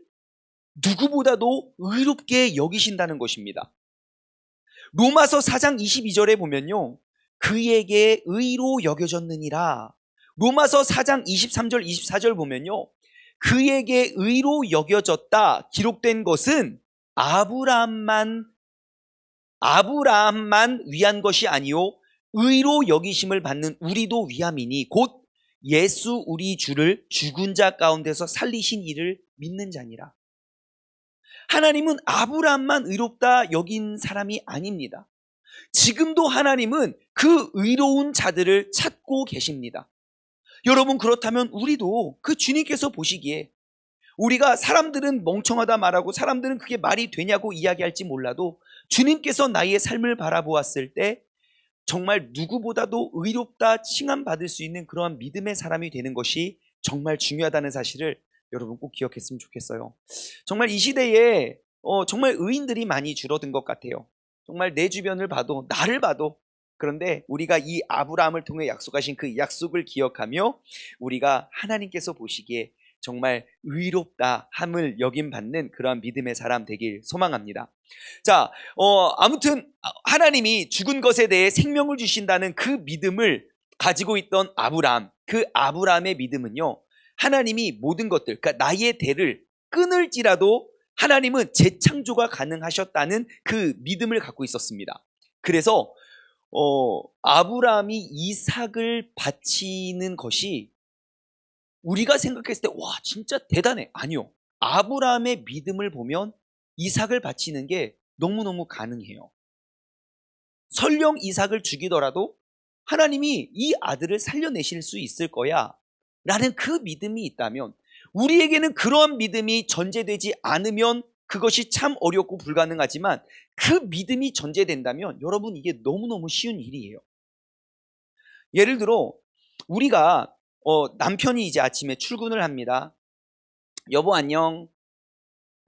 누구보다도 의롭게 여기신다는 것입니다. 로마서 4장 22절에 보면요, 그에게 의로 여겨졌느니라. 로마서 4장 23절 24절 보면요, 그에게 의로 여겨졌다 기록된 것은 아브라함만 위한 것이 아니요 의로 여기심을 받는 우리도 위함이니 곧 예수 우리 주를 죽은 자 가운데서 살리신 이를 믿는 자니라. 하나님은 아브라함만 의롭다 여긴 사람이 아닙니다. 지금도 하나님은 그 의로운 자들을 찾고 계십니다. 여러분, 그렇다면 우리도 그 주님께서 보시기에 우리가 사람들은 멍청하다 말하고 사람들은 그게 말이 되냐고 이야기할지 몰라도 주님께서 나의 삶을 바라보았을 때 정말 누구보다도 의롭다 칭함받을 수 있는 그러한 믿음의 사람이 되는 것이 정말 중요하다는 사실을 여러분 꼭 기억했으면 좋겠어요. 정말 이 시대에 정말 의인들이 많이 줄어든 것 같아요. 정말 내 주변을 봐도, 나를 봐도. 그런데 우리가 이 아브라함을 통해 약속하신 그 약속을 기억하며 우리가 하나님께서 보시기에 정말 의롭다 함을 여김받는 그러한 믿음의 사람 되길 소망합니다. 자, 아무튼 하나님이 죽은 것에 대해 생명을 주신다는 그 믿음을 가지고 있던 아브라함, 그 아브라함의 믿음은요, 하나님이 모든 것들, 그러니까 나의 대를 끊을지라도 하나님은 재창조가 가능하셨다는 그 믿음을 갖고 있었습니다. 그래서 아브라함이 이삭을 바치는 것이 우리가 생각했을 때 와 진짜 대단해. 아니요. 아브라함의 믿음을 보면 이삭을 바치는 게 너무너무 가능해요. 설령 이삭을 죽이더라도 하나님이 이 아들을 살려내실 수 있을 거야 라는 그 믿음이 있다면, 우리에게는 그러한 믿음이 전제되지 않으면 그것이 참 어렵고 불가능하지만 그 믿음이 전제된다면 여러분 이게 너무너무 쉬운 일이에요. 예를 들어 우리가 남편이 이제 아침에 출근을 합니다. 여보 안녕.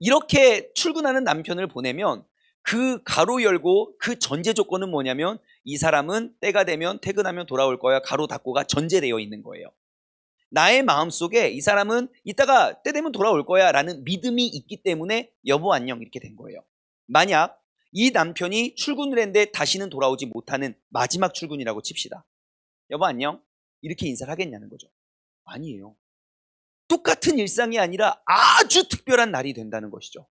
이렇게 출근하는 남편을 보내면 그 가로 열고 그 전제 조건은 뭐냐면 이 사람은 때가 되면 퇴근하면 돌아올 거야. 가로 닫고가 전제되어 있는 거예요. 나의 마음속에 이 사람은 이따가 때 되면 돌아올 거야 라는 믿음이 있기 때문에 여보 안녕 이렇게 된 거예요. 만약 이 남편이 출근을 했는데 다시는 돌아오지 못하는 마지막 출근이라고 칩시다. 여보 안녕 이렇게 인사를 하겠냐는 거죠. 아니에요. 똑같은 일상이 아니라 아주 특별한 날이 된다는 것이죠.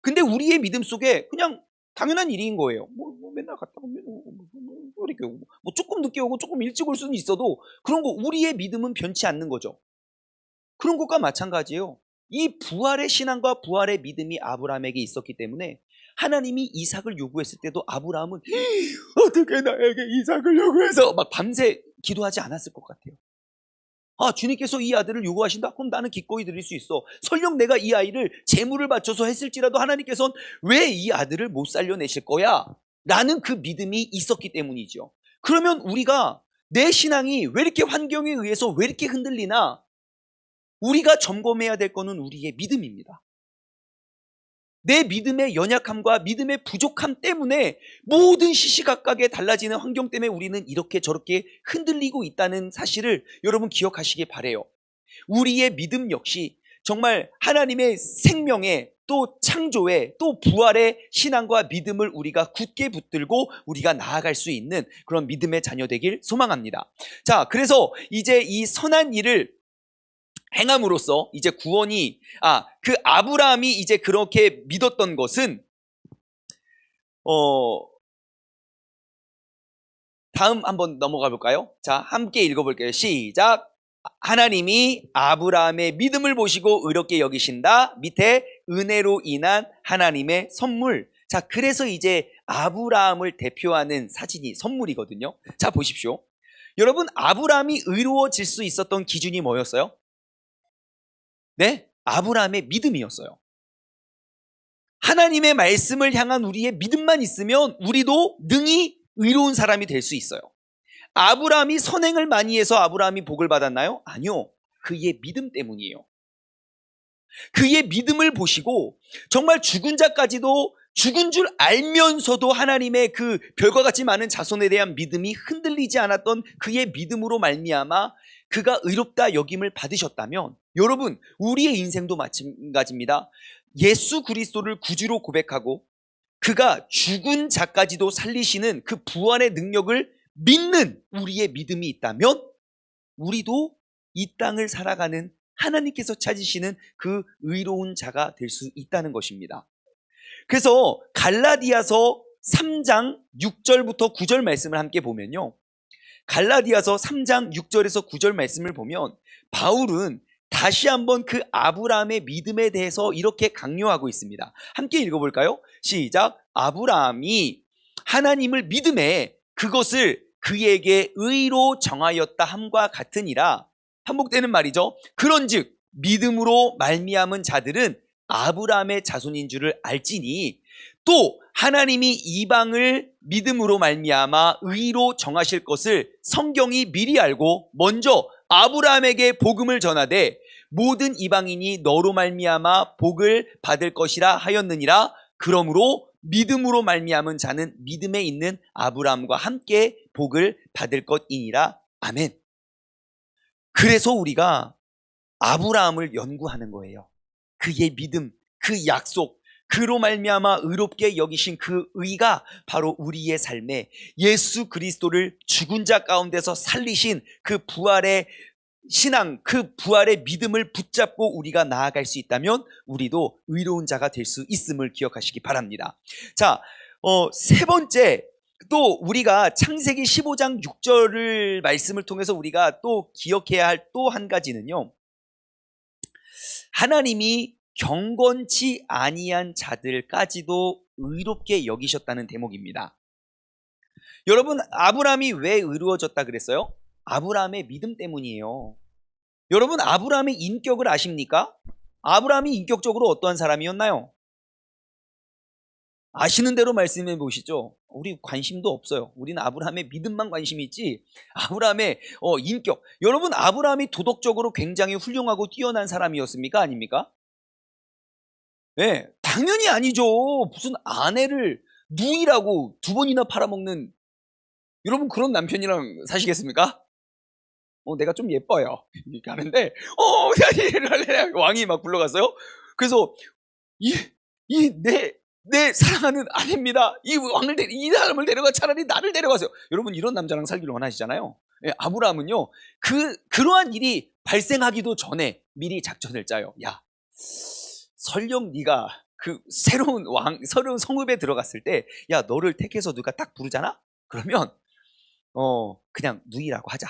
근데 우리의 믿음 속에 그냥 당연한 일인 거예요. 맨날 갔다 오면 이렇게 뭐 조금 늦게 오고 조금 일찍 올 수는 있어도 그런 거 우리의 믿음은 변치 않는 거죠. 그런 것과 마찬가지예요. 이 부활의 신앙과 부활의 믿음이 아브라함에게 있었기 때문에 하나님이 이삭을 요구했을 때도 아브라함은 어떻게 나에게 이삭을 요구해서 막 밤새 기도하지 않았을 것 같아요. 아, 주님께서 이 아들을 요구하신다? 그럼 나는 기꺼이 드릴 수 있어. 설령 내가 이 아이를 제물을 바쳐서 했을지라도 하나님께서는 왜 이 아들을 못 살려내실 거야? 라는 그 믿음이 있었기 때문이죠. 그러면 우리가 내 신앙이 왜 이렇게 환경에 의해서 왜 이렇게 흔들리나? 우리가 점검해야 될 거는 우리의 믿음입니다. 내 믿음의 연약함과 믿음의 부족함 때문에 모든 시시각각에 달라지는 환경 때문에 우리는 이렇게 저렇게 흔들리고 있다는 사실을 여러분 기억하시기 바라요. 우리의 믿음 역시 정말 하나님의 생명에 또 창조에 또 부활의 신앙과 믿음을 우리가 굳게 붙들고 우리가 나아갈 수 있는 그런 믿음의 자녀 되길 소망합니다. 자, 그래서 이제 이 선한 일을 행함으로써 이제 구원이 그 아브라함이 이제 그렇게 믿었던 것은 다음 한번 넘어가 볼까요? 자, 함께 읽어볼게요. 시작. 하나님이 아브라함의 믿음을 보시고 의롭게 여기신다. 밑에 은혜로 인한 하나님의 선물. 자, 그래서 이제 아브라함을 대표하는 사진이 선물이거든요. 자, 보십시오. 여러분, 아브라함이 의로워질 수 있었던 기준이 뭐였어요? 네, 아브라함의 믿음이었어요. 하나님의 말씀을 향한 우리의 믿음만 있으면 우리도 능히 의로운 사람이 될 수 있어요. 아브라함이 선행을 많이 해서 아브라함이 복을 받았나요? 아니요. 그의 믿음 때문이에요. 그의 믿음을 보시고 정말 죽은 자까지도 죽은 줄 알면서도 하나님의 그 별과 같이 많은 자손에 대한 믿음이 흔들리지 않았던 그의 믿음으로 말미암아 그가 의롭다 여김을 받으셨다면 여러분 우리의 인생도 마찬가지입니다. 예수 그리스도를 구주로 고백하고 그가 죽은 자까지도 살리시는 그 부활의 능력을 믿는 우리의 믿음이 있다면 우리도 이 땅을 살아가는 하나님께서 찾으시는 그 의로운 자가 될 수 있다는 것입니다. 그래서 갈라디아서 3장 6절부터 9절 말씀을 함께 보면요. 갈라디아서 3장 6절에서 9절 말씀을 보면 바울은 다시 한번 그 아브라함의 믿음에 대해서 이렇게 강요하고 있습니다. 함께 읽어볼까요? 시작. 아브라함이 하나님을 믿음에 그것을 그에게 의로 정하였다 함과 같으니라. 반복되는 말이죠. 그런즉 믿음으로 말미암은 자들은 아브라함의 자손인 줄을 알지니 또 하나님이 이방을 믿음으로 말미암아 의로 정하실 것을 성경이 미리 알고 먼저 아브라함에게 복음을 전하되 모든 이방인이 너로 말미암아 복을 받을 것이라 하였느니라. 그러므로 믿음으로 말미암은 자는 믿음에 있는 아브라함과 함께 복을 받을 것이니라. 아멘. 그래서 우리가 아브라함을 연구하는 거예요. 그의 믿음, 그 약속, 그로 말미암아 의롭게 여기신 그 의가 바로 우리의 삶에 예수 그리스도를 죽은 자 가운데서 살리신 그 부활의 신앙, 그 부활의 믿음을 붙잡고 우리가 나아갈 수 있다면 우리도 의로운 자가 될 수 있음을 기억하시기 바랍니다. 자, 세 번째, 또 우리가 창세기 15장 6절을 말씀을 통해서 우리가 또 기억해야 할 또 한 가지는요, 하나님이 경건치 아니한 자들까지도 의롭게 여기셨다는 대목입니다. 여러분, 아브라함이 왜 의로워졌다 그랬어요? 아브라함의 믿음 때문이에요. 여러분, 아브라함의 인격을 아십니까? 아브라함이 인격적으로 어떠한 사람이었나요? 아시는 대로 말씀해 보시죠. 우리 관심도 없어요. 우리는 아브라함의 믿음만 관심이 있지 아브라함의 인격. 여러분, 아브라함이 도덕적으로 굉장히 훌륭하고 뛰어난 사람이었습니까? 아닙니까? 네, 당연히 아니죠. 무슨 아내를 누이라고 2번이나 팔아먹는, 여러분 그런 남편이랑 사시겠습니까? 내가 좀 예뻐요. 이렇게 하는데, 왕이 막 불러갔어요. 그래서, 내 사랑하는 아내입니다. 이 사람을 데려가 차라리 나를 데려가세요. 여러분, 이런 남자랑 살기를 원하시잖아요. 예, 아브라함은요, 그러한 일이 발생하기도 전에 미리 작전을 짜요. 야, 설령 네가 그 새로운 성읍에 들어갔을 때, 야, 너를 택해서 누가 딱 부르잖아? 그러면, 그냥 누이라고 하자.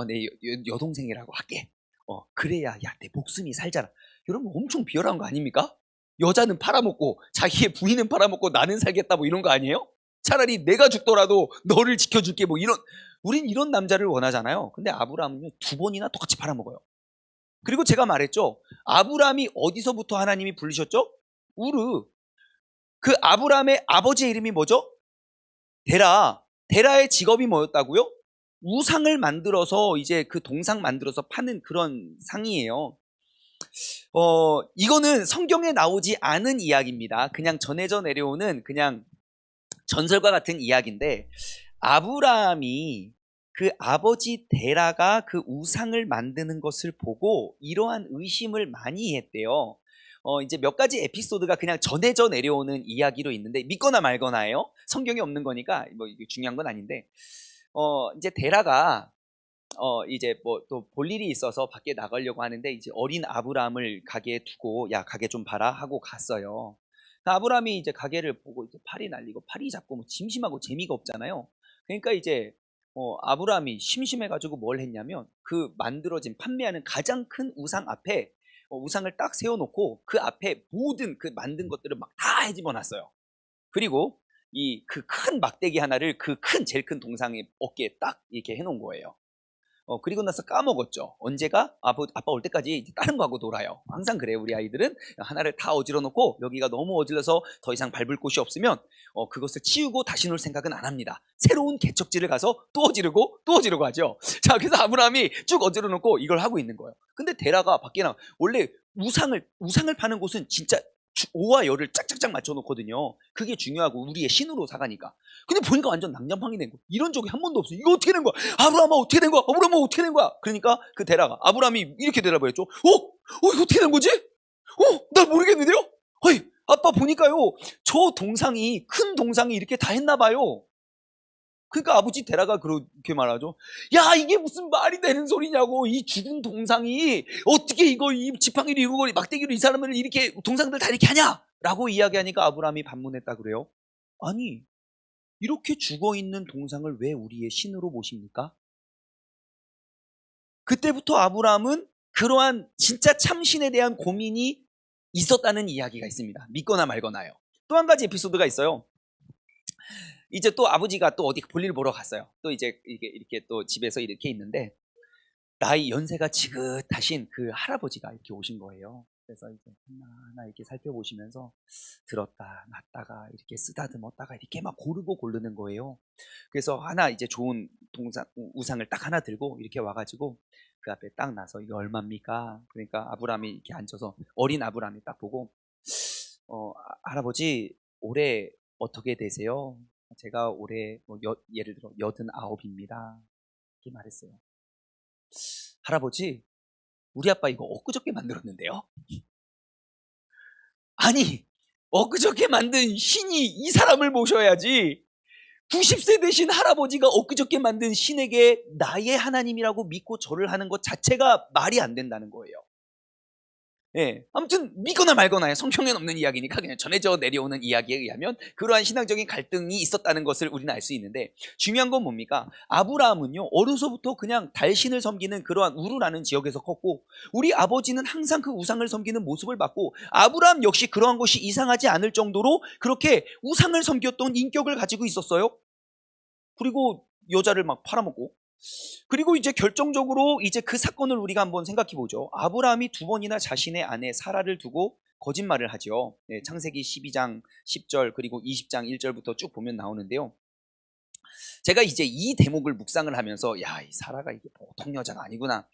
내 여동생이라고 할게. 그래야, 야, 내 목숨이 살잖아. 여러분, 엄청 비열한 거 아닙니까? 여자는 팔아먹고, 자기의 부인은 팔아먹고, 나는 살겠다, 뭐 이런 거 아니에요? 차라리 내가 죽더라도 너를 지켜줄게, 뭐 우린 이런 남자를 원하잖아요. 근데 아브라함은요, 2번이나 똑같이 팔아먹어요. 그리고 제가 말했죠. 아브라함이 어디서부터 하나님이 부르셨죠? 우르. 그 아브라함의 아버지의 이름이 뭐죠? 데라. 데라의 직업이 뭐였다고요? 우상을 만들어서 이제 그 동상 만들어서 파는 그런 상이에요. 이거는 성경에 나오지 않은 이야기입니다. 그냥 전해져 내려오는 그냥 전설과 같은 이야기인데, 아브라함이 그 아버지 데라가 그 우상을 만드는 것을 보고 이러한 의심을 많이 했대요. 이제 몇 가지 에피소드가 그냥 전해져 내려오는 이야기로 있는데, 믿거나 말거나예요. 성경에 없는 거니까 뭐 이게 중요한 건 아닌데, 이제 데라가 이제 뭐 또 볼 일이 있어서 밖에 나가려고 하는데, 이제 어린 아브라함을 가게에 두고, 야, 가게 좀 봐라 하고 갔어요. 아브라함이 이제 가게를 보고 이제 팔이 날리고 팔이 잡고 뭐 심심하고 재미가 없잖아요. 그러니까 이제 아브라함이 심심해가지고 뭘 했냐면, 그 만들어진 판매하는 가장 큰 우상 앞에 우상을 딱 세워놓고 그 앞에 모든 그 만든 것들을 막 다 헤집어 놨어요. 그리고 이 그 큰 막대기 하나를 그 제일 큰 동상의 어깨에 딱 이렇게 해놓은 거예요. 그리고 나서 까먹었죠. 언제가? 아빠 올 때까지 이제 다른 거 하고 놀아요. 항상 그래요. 우리 아이들은 하나를 다 어질러 놓고 여기가 너무 어질러서 더 이상 밟을 곳이 없으면 그것을 치우고 다시 놀 생각은 안 합니다. 새로운 개척지를 가서 또 어지르고 또 어지르고 하죠. 자, 그래서 아브라함이 쭉 어질러 놓고 이걸 하고 있는 거예요. 근데 데라가 밖에 원래 우상을 파는 곳은 진짜 오와 열을 짝짝짝 맞춰 놓거든요. 그게 중요하고 우리의 신으로 사가니까. 근데 보니까 완전 난장판이 된 거야. 이런 적이 한 번도 없어. 이거 어떻게 된 거야? 아브라함아, 어떻게 된 거야? 아브라함아, 어떻게 된 거야? 그러니까 그 데라가, 아브라함이 이렇게 대답을 했죠. 이거 어떻게 된 거지? 날 모르겠는데요? 어이, 아빠 보니까요, 저 동상이, 큰 동상이 이렇게 다 했나 봐요. 그러니까 아버지 데라가 그렇게 말하죠. 야, 이게 무슨 말이 되는 소리냐고. 이 죽은 동상이 어떻게 이 지팡이를 이루고 막대기로 이 사람을 이렇게 동상들 다 이렇게 하냐? 라고 이야기하니까 아브라함이 반문했다 그래요. 아니, 이렇게 죽어있는 동상을 왜 우리의 신으로 모십니까? 그때부터 아브라함은 그러한 진짜 참신에 대한 고민이 있었다는 이야기가 있습니다. 믿거나 말거나요. 또 한 가지 에피소드가 있어요. 이제 또 아버지가 또 어디 볼일 보러 갔어요. 또 이제 이게 이렇게 또 집에서 이렇게 있는데 나이 연세가 지긋하신 그 할아버지가 이렇게 오신 거예요. 그래서 이제 하나하나 이렇게 살펴보시면서 들었다 놨다가 이렇게 쓰다듬었다가 이렇게 막 고르고 고르는 거예요. 그래서 하나 이제 좋은 우상을 딱 하나 들고 이렇게 와가지고 그 앞에 딱 나서 이거 얼마입니까? 그러니까 아브라함이 이렇게 앉아서 어린 아브라함이 딱 보고 할아버지 올해 어떻게 되세요? 제가 올해 뭐 예를 들어 89입니다. 이렇게 말했어요. 할아버지, 우리 아빠 이거 엊그저께 만들었는데요? 아니, 엊그저께 만든 신이 이 사람을 모셔야지. 90세 되신 할아버지가 엊그저께 만든 신에게 나의 하나님이라고 믿고 절을 하는 것 자체가 말이 안 된다는 거예요. 예, 아무튼 믿거나 말거나요. 성경에 없는 이야기니까 그냥 전해져 내려오는 이야기에 의하면 그러한 신앙적인 갈등이 있었다는 것을 우리는 알 수 있는데, 중요한 건 뭡니까? 아브라함은요 어려서부터 그냥 달신을 섬기는 그러한 우르라는 지역에서 컸고, 우리 아버지는 항상 그 우상을 섬기는 모습을 봤고, 아브라함 역시 그러한 것이 이상하지 않을 정도로 그렇게 우상을 섬겼던 인격을 가지고 있었어요. 그리고 여자를 막 팔아먹고, 그리고 이제 결정적으로 이제 그 사건을 우리가 한번 생각해 보죠. 아브라함이 2번이나 자신의 아내 사라를 두고 거짓말을 하죠. 네, 창세기 12장 10절 그리고 20장 1절부터 쭉 보면 나오는데요. 제가 이제 이 대목을 묵상을 하면서 야, 이 사라가 이게 보통 여자가 아니구나.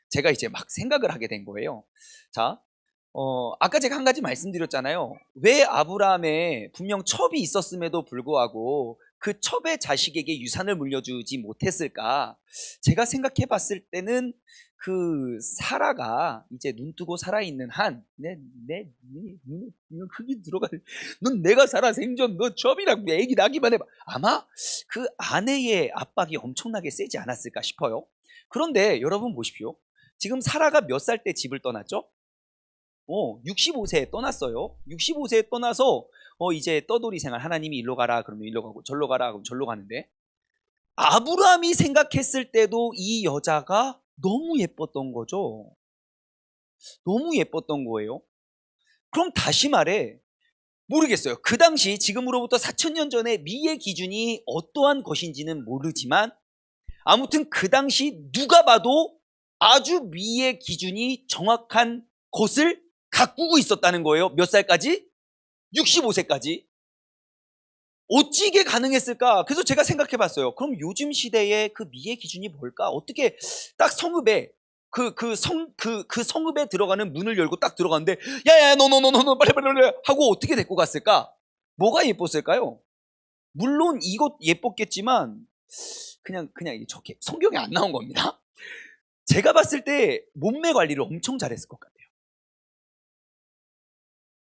제가 이제 막 생각을 하게 된 거예요. 자, 아까 제가 한 가지 말씀드렸잖아요. 왜 아브라함에 분명 첩이 있었음에도 불구하고 그 첩의 자식에게 유산을 물려주지 못했을까? 제가 생각해 봤을 때는 그 사라가 이제 눈 뜨고 살아있는 한, 눈 흙이 들어가, 넌 내가 살아 생전 너 첩이랑 애기 낳기만 해봐. 아마 그 아내의 압박이 엄청나게 세지 않았을까 싶어요. 그런데 여러분 보십시오. 지금 사라가 몇 살 때 집을 떠났죠? 65세에 떠났어요. 65세에 떠나서 이제 떠돌이 생활, 하나님이 일로 가라 그러면 일로 가고 절로 가라 그러면 절로 가는데, 아브라함이 생각했을 때도 이 여자가 너무 예뻤던 거죠. 너무 예뻤던 거예요. 그럼 다시 말해, 모르겠어요. 그 당시 지금으로부터 4000년 전에 미의 기준이 어떠한 것인지는 모르지만 아무튼 그 당시 누가 봐도 아주 미의 기준이 정확한 것을 가꾸고 있었다는 거예요. 몇 살까지? 65세까지. 어찌 이게 가능했을까? 그래서 제가 생각해 봤어요. 그럼 요즘 시대의 그 미의 기준이 뭘까? 어떻게 딱 성읍에 그 성읍에 들어가는 문을 열고 딱 들어갔는데 야야 너 빨리 하고 어떻게 데리고 갔을까? 뭐가 예뻤을까요? 물론 이것 예뻤겠지만 그냥 저게 성경에 안 나온 겁니다. 제가 봤을 때 몸매 관리를 엄청 잘했을 것 같아요.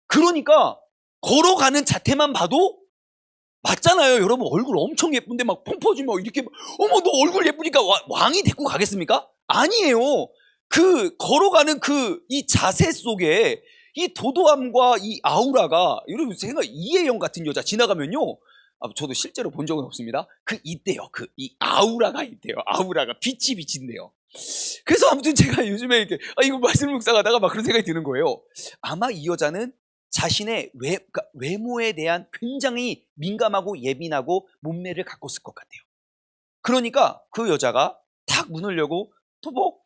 그러니까 걸어가는 자태만 봐도 맞잖아요. 여러분 얼굴 엄청 예쁜데 막 펑퍼지 막 이렇게 어머 너 얼굴 예쁘니까 왕이 데리고 가겠습니까? 아니에요. 그 걸어가는 그 이 자세 속에 이 도도함과 이 아우라가, 여러분 생각 이혜영 같은 여자 지나가면요, 저도 실제로 본 적은 없습니다. 그 있대요. 그 이 아우라가 있대요. 아우라가 빛이 비친대요. 그래서 아무튼 제가 요즘에 이렇게 이거 말씀 묵상하다가 막 그런 생각이 드는 거예요. 아마 이 여자는 자신의 그러니까 외모에 대한 굉장히 민감하고 예민하고 몸매를 갖고 있을 것 같아요. 그러니까 그 여자가 탁 문을 열고 토복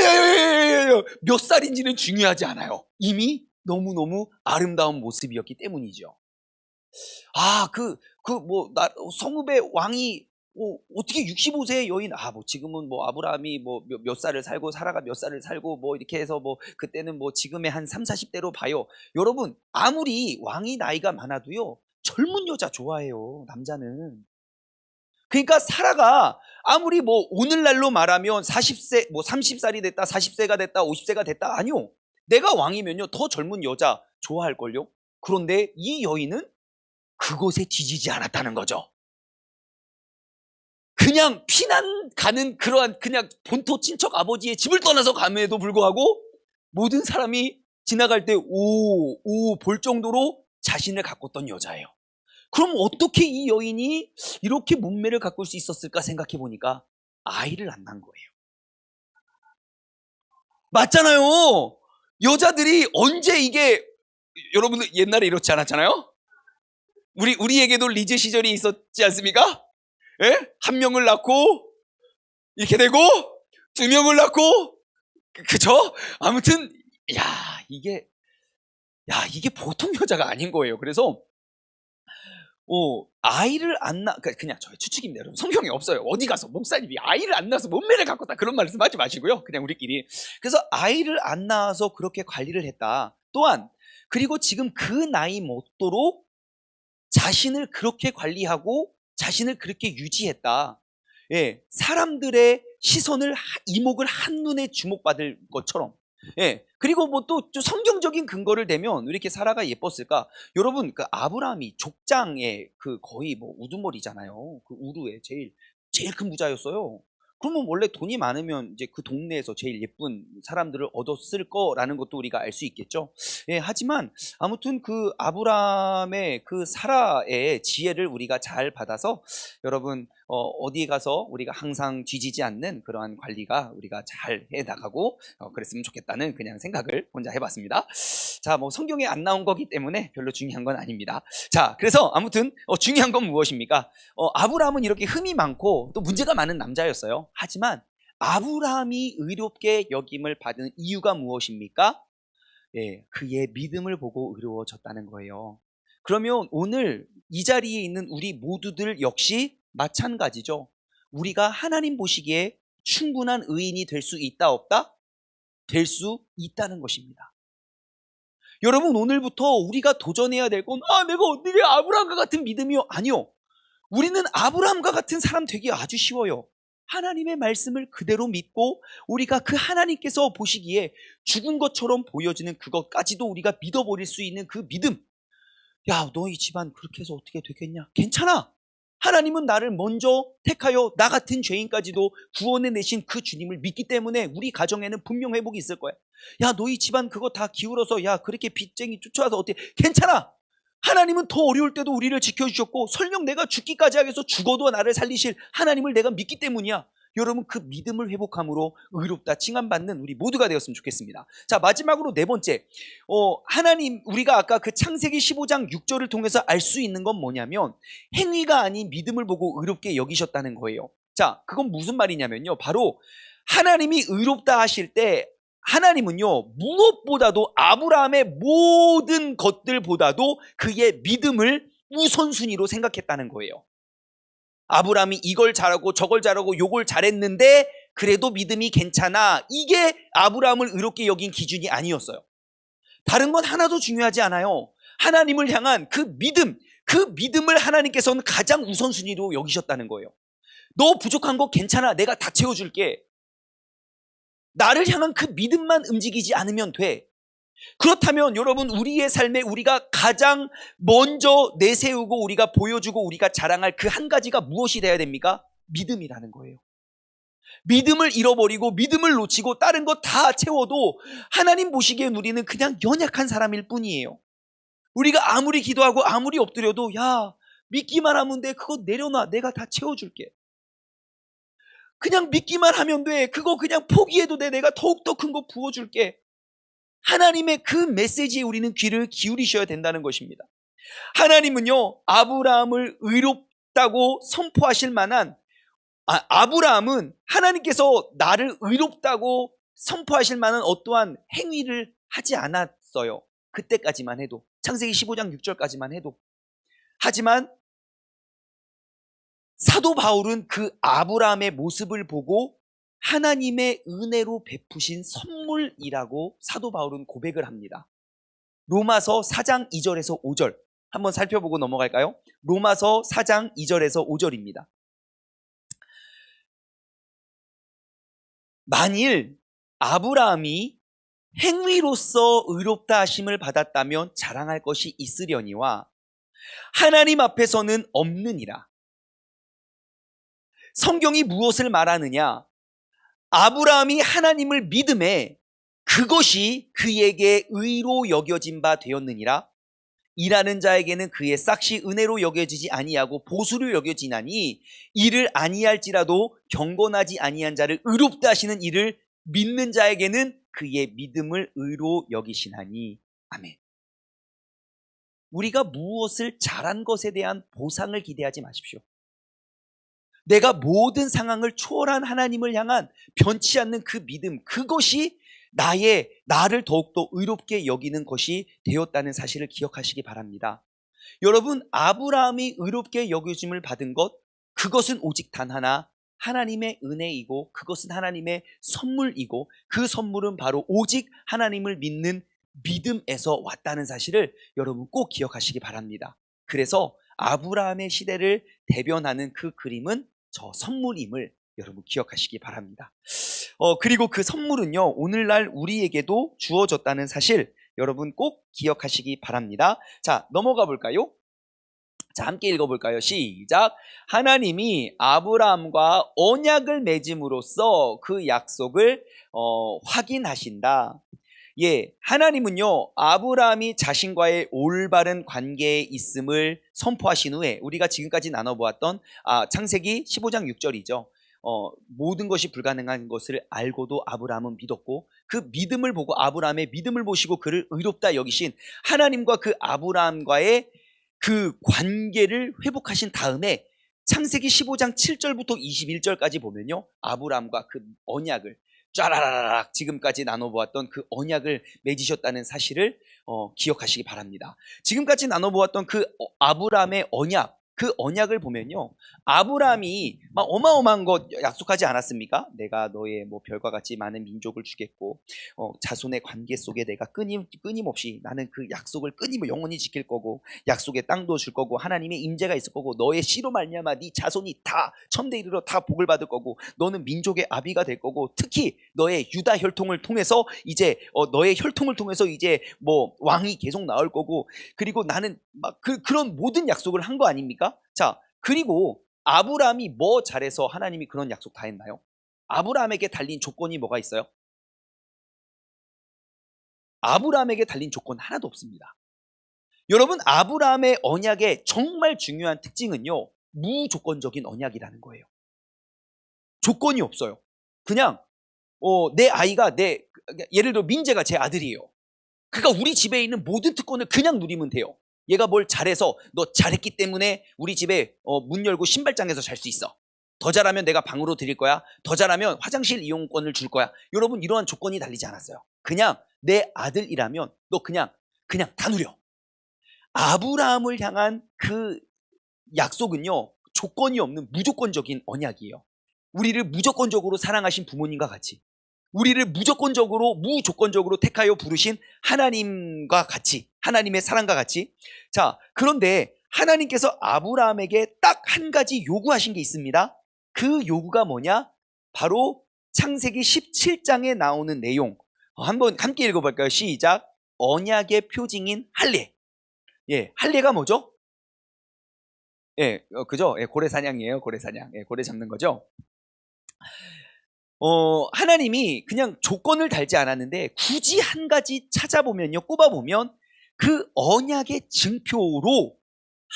야야야야야 몇 살인지는 중요하지 않아요. 이미 너무너무 아름다운 모습이었기 때문이죠. 성읍의 왕이 어떻게 65세의 여인, 뭐 지금은 뭐 아브라함이 뭐 몇 살을 살고 사라가 몇 살을 살고 뭐 이렇게 해서 뭐 그때는 뭐 지금의 한 3, 40대로 봐요. 여러분 아무리 왕이 나이가 많아도요 젊은 여자 좋아해요, 남자는. 그러니까 사라가 아무리 뭐 오늘날로 말하면 40세 뭐 30살이 됐다 40세가 됐다 50세가 됐다, 아니요, 내가 왕이면요 더 젊은 여자 좋아할걸요. 그런데 이 여인은 그곳에 뒤지지 않았다는 거죠. 그냥 피난 가는 그러한 그냥 본토 친척 아버지의 집을 떠나서 감에도 불구하고 모든 사람이 지나갈 때 볼 정도로 자신을 가꿨던 여자예요. 그럼 어떻게 이 여인이 이렇게 몸매를 가꿀 수 있었을까 생각해 보니까 아이를 안 낳은 거예요. 맞잖아요. 여자들이 언제 이게, 여러분들 옛날에 이렇지 않았잖아요? 우리에게도 리즈 시절이 있었지 않습니까? 예? 한 명을 낳고 이렇게 되고 두 명을 낳고 그죠? 아무튼 이게 보통 여자가 아닌 거예요. 그래서 아이를 안 낳, 그냥 저의 추측입니다. 여러분, 성경에 없어요. 어디 가서 목사님이 아이를 안 낳아서 몸매를 갖고 다 그런 말씀 하지 마시고요. 그냥 우리끼리. 그래서 아이를 안 낳아서 그렇게 관리를 했다. 또한 그리고 지금 그 나이 먹도록 자신을 그렇게 관리하고 자신을 그렇게 유지했다. 예, 사람들의 시선을 이목을 한눈에 주목받을 것처럼. 예, 그리고 뭐 또 성경적인 근거를 대면 왜 이렇게 사라가 예뻤을까? 여러분, 그 아브라함이 족장의 그 거의 뭐 우두머리잖아요. 그 우르의 제일 큰 부자였어요. 그러면 원래 돈이 많으면 이제 그 동네에서 제일 예쁜 사람들을 얻었을 거라는 것도 우리가 알 수 있겠죠. 예, 하지만 아무튼 그 아브라함의 그 사라의 지혜를 우리가 잘 받아서 여러분 어디에 가서 우리가 항상 뒤지지 않는 그러한 관리가 우리가 잘 해나가고 그랬으면 좋겠다는 그냥 생각을 혼자 해봤습니다. 자, 뭐 성경에 안 나온 거기 때문에 별로 중요한 건 아닙니다. 자, 그래서 아무튼 중요한 건 무엇입니까? 아브라함은 이렇게 흠이 많고 또 문제가 많은 남자였어요. 하지만 아브라함이 의롭게 여김을 받은 이유가 무엇입니까? 예, 그의 믿음을 보고 의로워졌다는 거예요. 그러면 오늘 이 자리에 있는 우리 모두들 역시 마찬가지죠. 우리가 하나님 보시기에 충분한 의인이 될 수 있다 없다? 될 수 있다는 것입니다. 여러분, 오늘부터 우리가 도전해야 될 건 내가 어떻게 아브라함과 같은 믿음이요? 아니요. 우리는 아브라함과 같은 사람 되기 아주 쉬워요. 하나님의 말씀을 그대로 믿고 우리가 그 하나님께서 보시기에 죽은 것처럼 보여지는 그것까지도 우리가 믿어버릴 수 있는 그 믿음. 야, 너희 집안 그렇게 해서 어떻게 되겠냐? 괜찮아. 하나님은 나를 먼저 택하여 나 같은 죄인까지도 구원해 내신 그 주님을 믿기 때문에 우리 가정에는 분명 회복이 있을 거야. 야, 너희 집안 그거 다 기울어서 그렇게 빚쟁이 쫓아와서 어떻게? 괜찮아. 하나님은 더 어려울 때도 우리를 지켜주셨고 설령 내가 죽기까지 하겠어 죽어도 나를 살리실 하나님을 내가 믿기 때문이야. 여러분, 그 믿음을 회복함으로 의롭다 칭함받는 우리 모두가 되었으면 좋겠습니다. 자, 마지막으로 네 번째, 하나님, 우리가 아까 그 창세기 15장 6절을 통해서 알 수 있는 건 뭐냐면 행위가 아닌 믿음을 보고 의롭게 여기셨다는 거예요. 자, 그건 무슨 말이냐면요, 바로 하나님이 의롭다 하실 때 하나님은요, 무엇보다도 아브라함의 모든 것들보다도 그의 믿음을 우선순위로 생각했다는 거예요. 아브라함이 이걸 잘하고 저걸 잘하고 요걸 잘했는데 그래도 믿음이 괜찮아. 이게 아브라함을 의롭게 여긴 기준이 아니었어요. 다른 건 하나도 중요하지 않아요. 하나님을 향한 그 믿음을 하나님께서는 가장 우선순위로 여기셨다는 거예요. 너 부족한 거 괜찮아. 내가 다 채워줄게. 나를 향한 그 믿음만 움직이지 않으면 돼. 그렇다면 여러분, 우리의 삶에 우리가 가장 먼저 내세우고 우리가 보여주고 우리가 자랑할 그 한 가지가 무엇이 되어야 됩니까? 믿음이라는 거예요. 믿음을 잃어버리고 믿음을 놓치고 다른 거 다 채워도 하나님 보시기엔 우리는 그냥 연약한 사람일 뿐이에요. 우리가 아무리 기도하고 아무리 엎드려도 믿기만 하면 돼. 그거 내려놔. 내가 다 채워줄게. 그냥 믿기만 하면 돼. 그거 그냥 포기해도 돼. 내가 더욱더 큰 거 부어줄게. 하나님의 그 메시지에 우리는 귀를 기울이셔야 된다는 것입니다. 하나님은요, 아브라함을 의롭다고 선포하실 만한, 아브라함은 하나님께서 나를 의롭다고 선포하실 만한 어떠한 행위를 하지 않았어요. 그때까지만 해도. 창세기 15장 6절까지만 해도. 하지만 사도 바울은 그 아브라함의 모습을 보고 하나님의 은혜로 베푸신 선물이라고 사도 바울은 고백을 합니다. 로마서 4장 2절에서 5절 한번 살펴보고 넘어갈까요? 로마서 4장 2절에서 5절입니다. 만일 아브라함이 행위로서 의롭다 하심을 받았다면 자랑할 것이 있으려니와 하나님 앞에서는 없느니라. 성경이 무엇을 말하느냐? 아브라함이 하나님을 믿음에 그것이 그에게 의로 여겨진 바 되었느니라. 일하는 자에게는 그의 싹이 은혜로 여겨지지 아니하고 보수로 여겨지나니 이를 아니할지라도 경건하지 아니한 자를 의롭다 하시는 이를 믿는 자에게는 그의 믿음을 의로 여기시나니. 아멘. 우리가 무엇을 잘한 것에 대한 보상을 기대하지 마십시오. 내가 모든 상황을 초월한 하나님을 향한 변치 않는 그 믿음, 그것이 나를 더욱더 의롭게 여기는 것이 되었다는 사실을 기억하시기 바랍니다. 여러분, 아브라함이 의롭게 여겨짐을 받은 것, 그것은 오직 단 하나, 하나님의 은혜이고 그것은 하나님의 선물이고 그 선물은 바로 오직 하나님을 믿는 믿음에서 왔다는 사실을 여러분 꼭 기억하시기 바랍니다. 그래서 아브라함의 시대를 대변하는 그 그림은 저 선물임을 여러분 기억하시기 바랍니다. 그리고 그 선물은요, 오늘날 우리에게도 주어졌다는 사실 여러분 꼭 기억하시기 바랍니다. 자, 넘어가 볼까요? 자, 함께 읽어볼까요? 시작. 하나님이 아브라함과 언약을 맺음으로써 그 약속을 확인하신다. 예, 하나님은요, 아브라함이 자신과의 올바른 관계에 있음을 선포하신 후에 우리가 지금까지 나눠보았던 창세기 15장 6절이죠. 모든 것이 불가능한 것을 알고도 아브라함은 믿었고 그 믿음을 보고 아브라함의 믿음을 보시고 그를 의롭다 여기신 하나님과 그 아브라함과의 그 관계를 회복하신 다음에 창세기 15장 7절부터 21절까지 보면요, 아브라함과 그 언약을 쫘라라락 지금까지 나눠보았던 그 언약을 맺으셨다는 사실을 기억하시기 바랍니다. 지금까지 나눠보았던 그 아브라함의 언약, 그 언약을 보면요, 아브라함이 막 어마어마한 것 약속하지 않았습니까? 내가 너의 뭐 별과 같이 많은 민족을 주겠고 자손의 관계 속에 내가 끊임없이 나는 그 약속을 영원히 지킬 거고 약속의 땅도 줄 거고 하나님의 임재가 있을 거고 너의 씨로 말미암아 네 자손이 다 천대 이르러 다 복을 받을 거고 너는 민족의 아비가 될 거고 특히 너의 유다 혈통을 통해서 이제 너의 혈통을 통해서 이제 뭐 왕이 계속 나올 거고 그리고 나는 막 그런 모든 약속을 한 거 아닙니까? 자, 그리고 아브라함이 뭐 잘해서 하나님이 그런 약속 다 했나요? 아브라함에게 달린 조건이 뭐가 있어요? 아브라함에게 달린 조건 하나도 없습니다. 여러분, 아브라함의 언약의 정말 중요한 특징은요, 무조건적인 언약이라는 거예요. 조건이 없어요. 그냥 내 아이가 예를 들어 민재가 제 아들이에요. 그러니까 우리 집에 있는 모든 특권을 그냥 누리면 돼요. 얘가 뭘 잘해서 너 잘했기 때문에 우리 집에 문 열고 신발장에서 잘 수 있어. 더 잘하면 내가 방으로 드릴 거야. 더 잘하면 화장실 이용권을 줄 거야. 여러분, 이러한 조건이 달리지 않았어요. 그냥 내 아들이라면 너 그냥 다 누려. 아브라함을 향한 그 약속은요, 조건이 없는 무조건적인 언약이에요. 우리를 무조건적으로 사랑하신 부모님과 같이, 우리를 무조건적으로 택하여 부르신 하나님과 같이, 하나님의 사랑과 같이. 자, 그런데 하나님께서 아브라함에게 딱 한 가지 요구하신 게 있습니다. 그 요구가 뭐냐? 바로 창세기 17장에 나오는 내용. 한번 함께 읽어볼까요? 시작. 언약의 표징인 할례. 예, 할례가 뭐죠? 예, 그죠? 예, 고래 사냥이에요. 고래 사냥. 예, 고래 잡는 거죠. 하나님이 그냥 조건을 달지 않았는데 굳이 한 가지 찾아보면요, 꼽아보면 그 언약의 증표로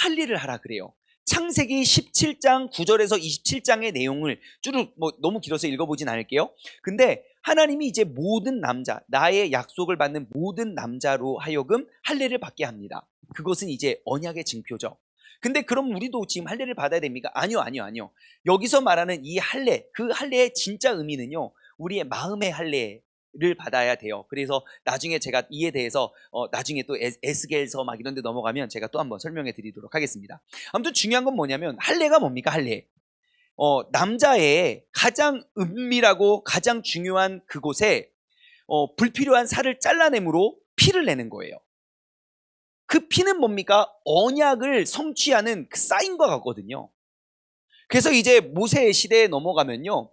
할례를 하라 그래요. 창세기 17장 9절에서 27장의 내용을 쭈르 너무 길어서 읽어보진 않을게요. 근데 하나님이 이제 모든 남자, 나의 약속을 받는 모든 남자로 하여금 할례를 받게 합니다. 그것은 이제 언약의 증표죠. 근데 그럼 우리도 지금 할례를 받아야 됩니까? 아니요. 여기서 말하는 이 할례, 그 할례의 진짜 의미는요, 우리의 마음의 할례를 받아야 돼요. 그래서 나중에 제가 이에 대해서 나중에 또 에스겔서 막 이런 데 넘어가면 제가 또 한번 설명해 드리도록 하겠습니다. 아무튼 중요한 건 뭐냐면 할례가 뭡니까? 할례. 남자의 가장 은밀하고 가장 중요한 그곳에 불필요한 살을 잘라내므로 피를 내는 거예요. 그 피는 뭡니까? 언약을 성취하는 그 사인과 같거든요. 그래서 이제 모세의 시대에 넘어가면요,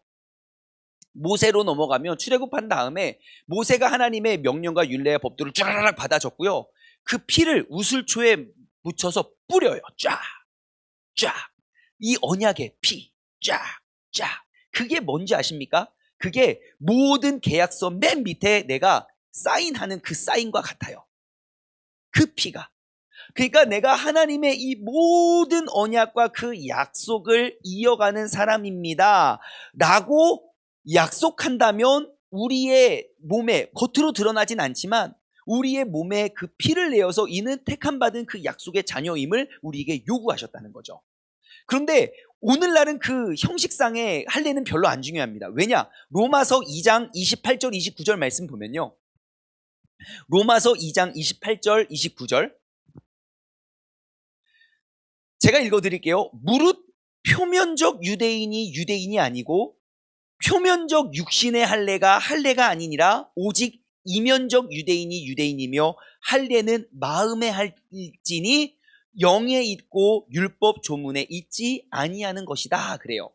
모세로 넘어가면 출애굽한 다음에 모세가 하나님의 명령과 율례와 법도를 쫙 받아줬고요, 그 피를 우슬초에 묻혀서 뿌려요. 쫙. 이 언약의 피, 쫙. 그게 뭔지 아십니까? 그게 모든 계약서 맨 밑에 내가 사인하는 그 사인과 같아요. 그 피가. 그러니까 내가 하나님의 이 모든 언약과 그 약속을 이어가는 사람입니다 라고 약속한다면 우리의 몸에 겉으로 드러나진 않지만 우리의 몸에 그 피를 내어서 이는 택함받은 그 약속의 자녀임을 우리에게 요구하셨다는 거죠. 그런데 오늘날은 그 형식상의 할례는 별로 안 중요합니다. 왜냐? 로마서 2장 28절 29절 말씀 보면요. 로마서 2장 28절 29절 제가 읽어드릴게요. 무릇 표면적 유대인이 아니고 표면적 육신의 할례가 아니니라 오직 이면적 유대인이며 할례는 마음에 할지니 영에 있고 율법 조문에 있지 아니하는 것이다 그래요.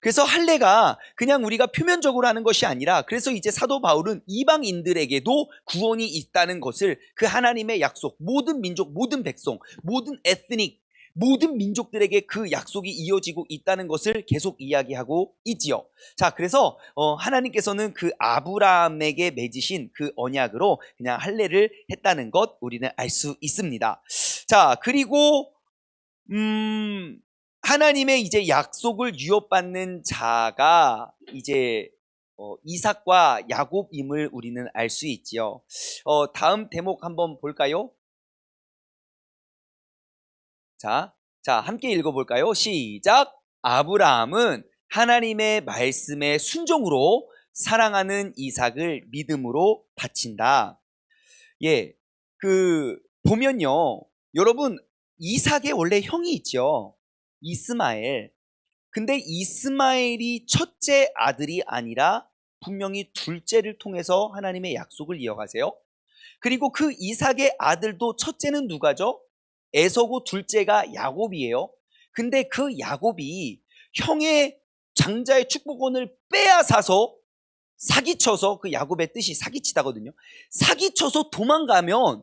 그래서 할례가 그냥 우리가 표면적으로 하는 것이 아니라 그래서 이제 사도 바울은 이방인들에게도 구원이 있다는 것을 그 하나님의 약속 모든 민족 모든 백성 모든 에스닉 모든 민족들에게 그 약속이 이어지고 있다는 것을 계속 이야기하고 있지요. 자, 그래서 하나님께서는 그 아브라함에게 맺으신 그 언약으로 그냥 할례를 했다는 것 우리는 알 수 있습니다. 자, 그리고 하나님의 이제 약속을 유업받는 자가 이제 이삭과 야곱임을 우리는 알 수 있지요. 다음 대목 한번 볼까요? 자, 함께 읽어볼까요? 시작! 아브라함은 하나님의 말씀에 순종으로 사랑하는 이삭을 믿음으로 바친다. 예, 보면요. 여러분, 이삭의 원래 형이 있죠. 이스마엘. 근데 이스마엘이 첫째 아들이 아니라 분명히 둘째를 통해서 하나님의 약속을 이어가세요. 그리고 그 이삭의 아들도 첫째는 누가죠? 에서고 둘째가 야곱이에요. 근데 그 야곱이 형의 장자의 축복권을 빼앗아서 사기쳐서 그 야곱의 뜻이 사기치다거든요. 사기쳐서 도망가면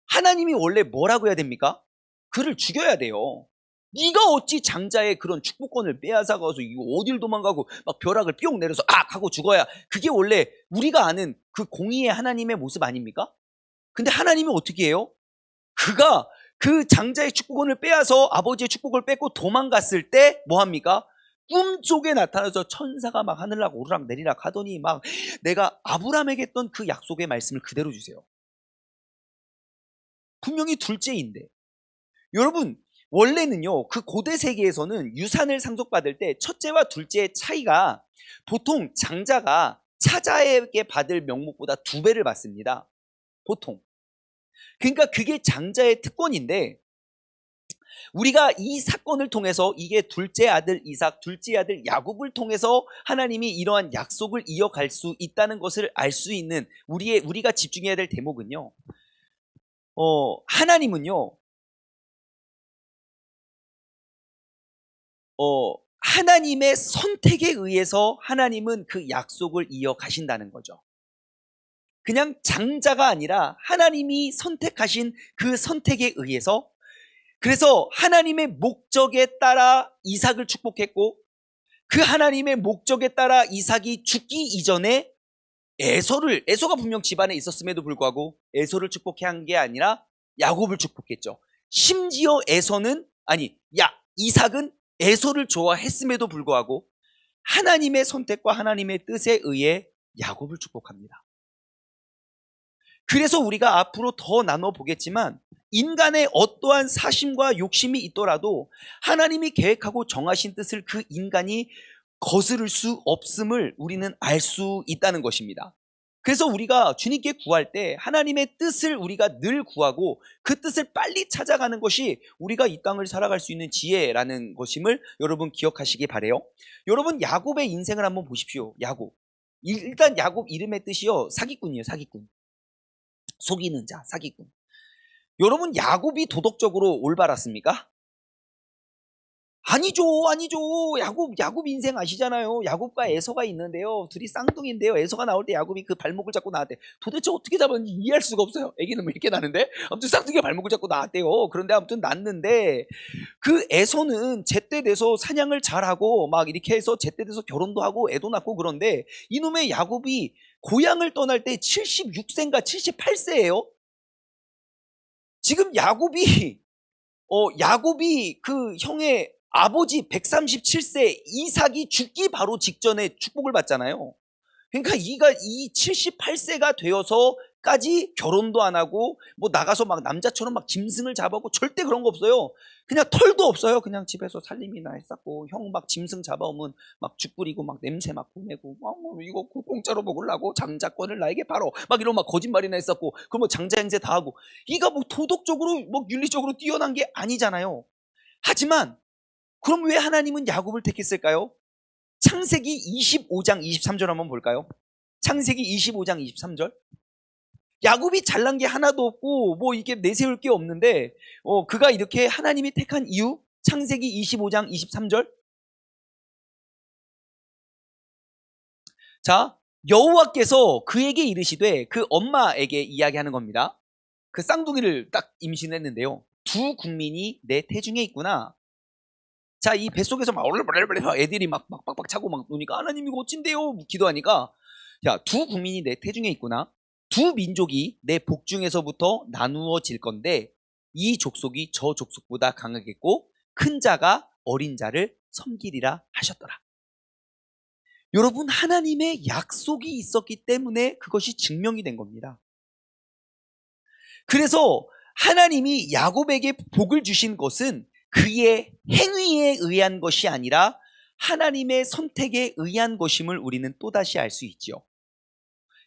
하나님이 원래 뭐라고 해야 됩니까? 그를 죽여야 돼요. 네가 어찌 장자의 그런 축복권을 빼앗아가서 이거 어딜 도망가고 막 벼락을 뿅 내려서 악 하고 죽어야 그게 원래 우리가 아는 그 공의의 하나님의 모습 아닙니까? 근데 하나님이 어떻게 해요? 그가 그 장자의 축복권을 빼앗아 아버지의 축복을 뺏고 도망갔을 때 뭐합니까? 꿈속에 나타나서 천사가 막 하늘락 오르락 내리락 하더니 막 내가 아브라함에게 했던 그 약속의 말씀을 그대로 주세요. 분명히 둘째인데 여러분 원래는요 그 고대 세계에서는 유산을 상속받을 때 첫째와 둘째의 차이가 보통 장자가 차자에게 받을 명목보다 2배를 받습니다. 보통. 그러니까 그게 장자의 특권인데 우리가 이 사건을 통해서 이게 둘째 아들 이삭, 둘째 아들 야곱을 통해서 하나님이 이러한 약속을 이어갈 수 있다는 것을 알 수 있는 우리가 집중해야 될 대목은요. 하나님은요. 하나님의 선택에 의해서 하나님은 그 약속을 이어가신다는 거죠. 그냥 장자가 아니라 하나님이 선택하신 그 선택에 의해서 그래서 하나님의 목적에 따라 이삭을 축복했고 그 하나님의 목적에 따라 이삭이 죽기 이전에 에서가 분명 집안에 있었음에도 불구하고 에서를 축복한 게 아니라 야곱을 축복했죠. 심지어 이삭은 에서를 좋아했음에도 불구하고 하나님의 선택과 하나님의 뜻에 의해 야곱을 축복합니다. 그래서 우리가 앞으로 더 나눠보겠지만 인간의 어떠한 사심과 욕심이 있더라도 하나님이 계획하고 정하신 뜻을 그 인간이 거스를 수 없음을 우리는 알 수 있다는 것입니다. 그래서 우리가 주님께 구할 때 하나님의 뜻을 우리가 늘 구하고 그 뜻을 빨리 찾아가는 것이 우리가 이 땅을 살아갈 수 있는 지혜라는 것임을 여러분 기억하시기 바라요. 여러분 야곱의 인생을 한번 보십시오. 야곱. 일단 야곱 이름의 뜻이요. 사기꾼이에요. 사기꾼. 속이는 자, 사기꾼. 여러분 야곱이 도덕적으로 올바랐습니까? 아니죠. 야곱 인생 아시잖아요. 야곱과 에서가 있는데요. 둘이 쌍둥이인데요. 에서가 나올 때 야곱이 그 발목을 잡고 나왔대. 도대체 어떻게 잡았는지 이해할 수가 없어요. 애기는 왜 이렇게 나는데? 아무튼 쌍둥이가 발목을 잡고 나왔대요. 그런데 아무튼 났는데 그 에서는 제때 돼서 사냥을 잘하고 막 이렇게 해서 제때 돼서 결혼도 하고 애도 낳고 그런데 이놈의 야곱이 고향을 떠날 때 76세인가 78세예요. 지금 야곱이 그 형의 아버지 137세 이삭이 죽기 바로 직전에 축복을 받잖아요. 그러니까 이 78세가 되어서 아직까지 결혼도 안 하고 뭐 나가서 막 남자처럼 막 짐승을 잡아오고 절대 그런 거 없어요. 그냥 털도 없어요. 그냥 집에서 살림이나 했었고, 형 막 짐승 잡아오면 막 죽 뿌리고 막 냄새 막 보내고, 뭐 이거 공짜로 먹으려고 장자권을 나에게 바로 막 이런 막 거짓말이나 했었고, 그럼 뭐 장자 행세 다 하고, 이가 뭐 도덕적으로 뭐 윤리적으로 뛰어난 게 아니잖아요. 하지만 그럼 왜 하나님은 야곱을 택했을까요? 창세기 25장 23절 한번 볼까요? 창세기 25장 23절. 야곱이 잘난 게 하나도 없고 뭐 이게 내세울 게 없는데 그가 이렇게 하나님이 택한 이유, 창세기 25장 23절. 자, 여호와께서 그에게 이르시되, 그 엄마에게 이야기하는 겁니다. 그 쌍둥이를 딱 임신했는데요. 두 국민이 내 태중에 있구나. 자, 이 뱃속에서 막 애들이 막 빡빡 차고 막 노니까, 하나님 이거 어찐데요? 기도하니까, 야, 두 국민이 내 태중에 있구나. 두 민족이 내 복중에서부터 나누어질 건데 이 족속이 저 족속보다 강하겠고 큰 자가 어린 자를 섬기리라 하셨더라. 여러분, 하나님의 약속이 있었기 때문에 그것이 증명이 된 겁니다. 그래서 하나님이 야곱에게 복을 주신 것은 그의 행위에 의한 것이 아니라 하나님의 선택에 의한 것임을 우리는 또다시 알 수 있죠.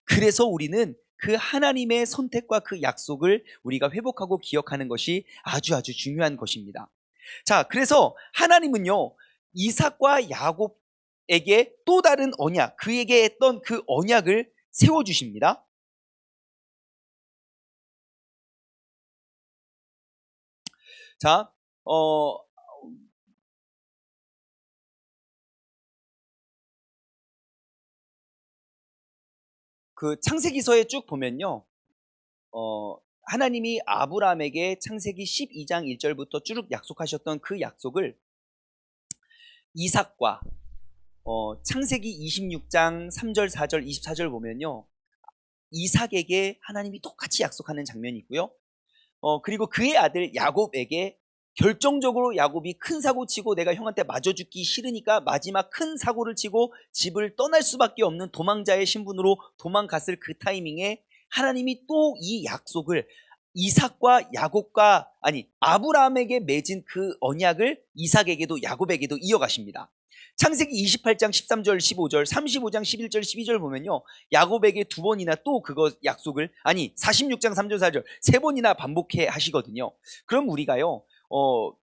그래서 우리는 그 하나님의 선택과 그 약속을 우리가 회복하고 기억하는 것이 아주 중요한 것입니다. 자, 그래서 하나님은요, 이삭과 야곱에게 또 다른 언약, 그에게 했던 그 언약을 세워주십니다. 자, 그 창세기서에 쭉 보면요, 하나님이 아브라함에게 창세기 12장 1절부터 쭉 약속하셨던 그 약속을 이삭과 창세기 26장 3절, 4절, 24절 보면요, 이삭에게 하나님이 똑같이 약속하는 장면이 있고요. 그리고 그의 아들 야곱에게 결정적으로 야곱이 큰 사고 치고 내가 형한테 맞아 죽기 싫으니까 마지막 큰 사고를 치고 집을 떠날 수밖에 없는 도망자의 신분으로 도망갔을 그 타이밍에 하나님이 또 이 약속을 이삭과 야곱과, 아니, 아브라함에게 맺은 그 언약을 이삭에게도 야곱에게도 이어가십니다. 창세기 28장 13절 15절 35장 11절 12절 보면요, 야곱에게 두 번이나 또 그거 약속을, 아니 46장 3절 4절 세 번이나 반복해 하시거든요. 그럼 우리가요,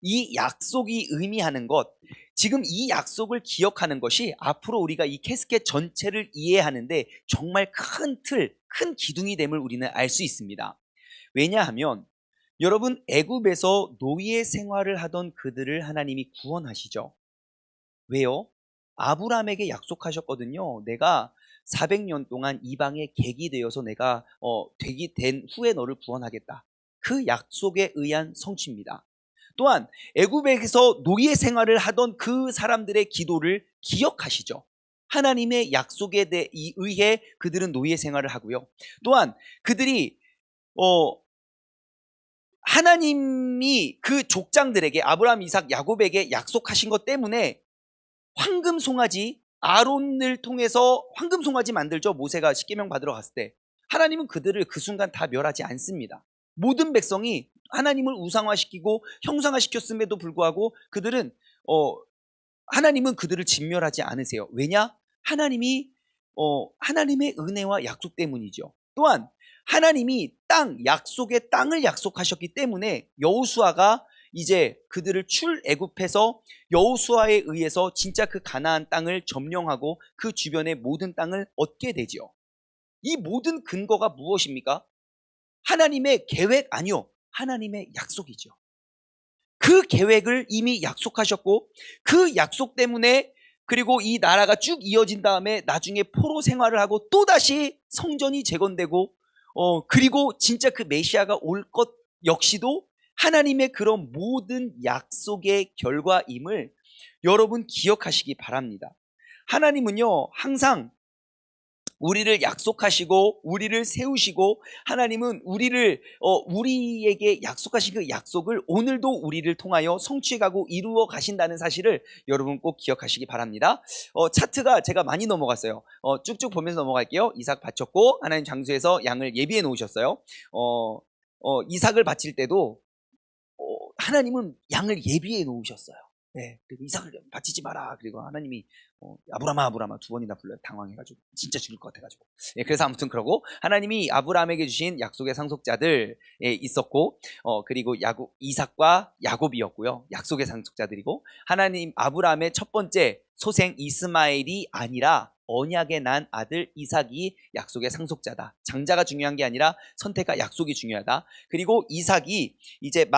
이 약속이 의미하는 것, 지금 이 약속을 기억하는 것이 앞으로 우리가 이 캐스켓 전체를 이해하는데 정말 큰 틀, 큰 기둥이 됨을 우리는 알 수 있습니다. 왜냐하면 여러분, 애굽에서 노예 생활을 하던 그들을 하나님이 구원하시죠. 왜요? 아브라함에게 약속하셨거든요. 내가 400년 동안 이방의 객이 되어서 내가 되기 된 후에 너를 구원하겠다. 그 약속에 의한 성취입니다. 또한 애굽에서 노예 생활을 하던 그 사람들의 기도를 기억하시죠. 하나님의 약속에 의해 그들은 노예 생활을 하고요. 또한 그들이 하나님이 그 족장들에게, 아브라함, 이삭, 야곱에게 약속하신 것 때문에 황금 송아지, 아론을 통해서 황금 송아지 만들죠. 모세가 십계명 받으러 갔을 때 하나님은 그들을 그 순간 다 멸하지 않습니다. 모든 백성이 하나님을 우상화시키고 형상화시켰음에도 불구하고 그들은 하나님은 그들을 진멸하지 않으세요. 왜냐? 하나님의 은혜와 약속 때문이죠. 또한 하나님이 약속의 땅을 약속하셨기 때문에 여호수아가 이제 그들을 출애굽해서 여호수아에 의해서 진짜 그 가나안 땅을 점령하고 그 주변의 모든 땅을 얻게 되죠. 이 모든 근거가 무엇입니까? 하나님의 계획 아니요, 하나님의 약속이죠. 그 계획을 이미 약속하셨고 그 약속 때문에, 그리고 이 나라가 쭉 이어진 다음에 나중에 포로 생활을 하고 또다시 성전이 재건되고 그리고 진짜 그 메시아가 올 것 역시도 하나님의 그런 모든 약속의 결과임을 여러분 기억하시기 바랍니다. 하나님은요, 항상 우리를 약속하시고 우리를 세우시고 하나님은 우리에게 약속하신 그 약속을 오늘도 우리를 통하여 성취해가고 이루어 가신다는 사실을 여러분 꼭 기억하시기 바랍니다. 차트가 제가 많이 넘어갔어요. 쭉쭉 보면서 넘어갈게요. 이삭 바쳤고 하나님 장소에서 양을 예비해 놓으셨어요. 이삭을 바칠 때도 하나님은 양을 예비해 놓으셨어요. 네, 그리고 이삭을 바치지 마라. 그리고 하나님이 아브라마 두 번이나 불러요. 당황해가지고 진짜 죽일 것 같아가지고. 네, 그래서 아무튼 그러고 하나님이 아브라함에게 주신 약속의 상속자들 있었고, 그리고 이삭과 야곱이었고요. 약속의 상속자들이고, 하나님 아브라함의 첫 번째 소생 이스마엘이 아니라 언약에 난 아들 이삭이 약속의 상속자다. 장자가 중요한 게 아니라 선택과 약속이 중요하다. 그리고 이삭이 이제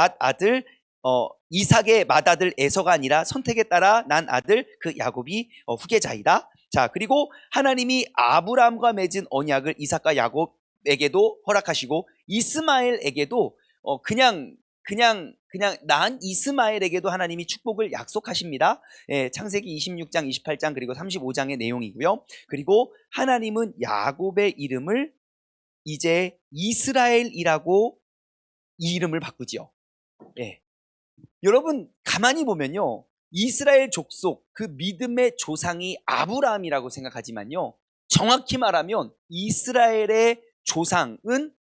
이삭의 맏아들 에서가 아니라 선택에 따라 난 아들 그 야곱이 후계자이다. 자, 그리고 하나님이 아브라함과 맺은 언약을 이삭과 야곱에게도 허락하시고 이스마엘에게도 그냥 난 이스마엘에게도 하나님이 축복을 약속하십니다. 창세기 26장, 28장 그리고 35장의 내용이고요. 그리고 하나님은 야곱의 이름을 이제 이스라엘이라고 이 이름을 바꾸지요. 여러분 가만히 보면요, 이스라엘 족속 그 믿음의 조상이 아브라함이라고 생각하지만요, 정확히 말하면 이스라엘의 조상은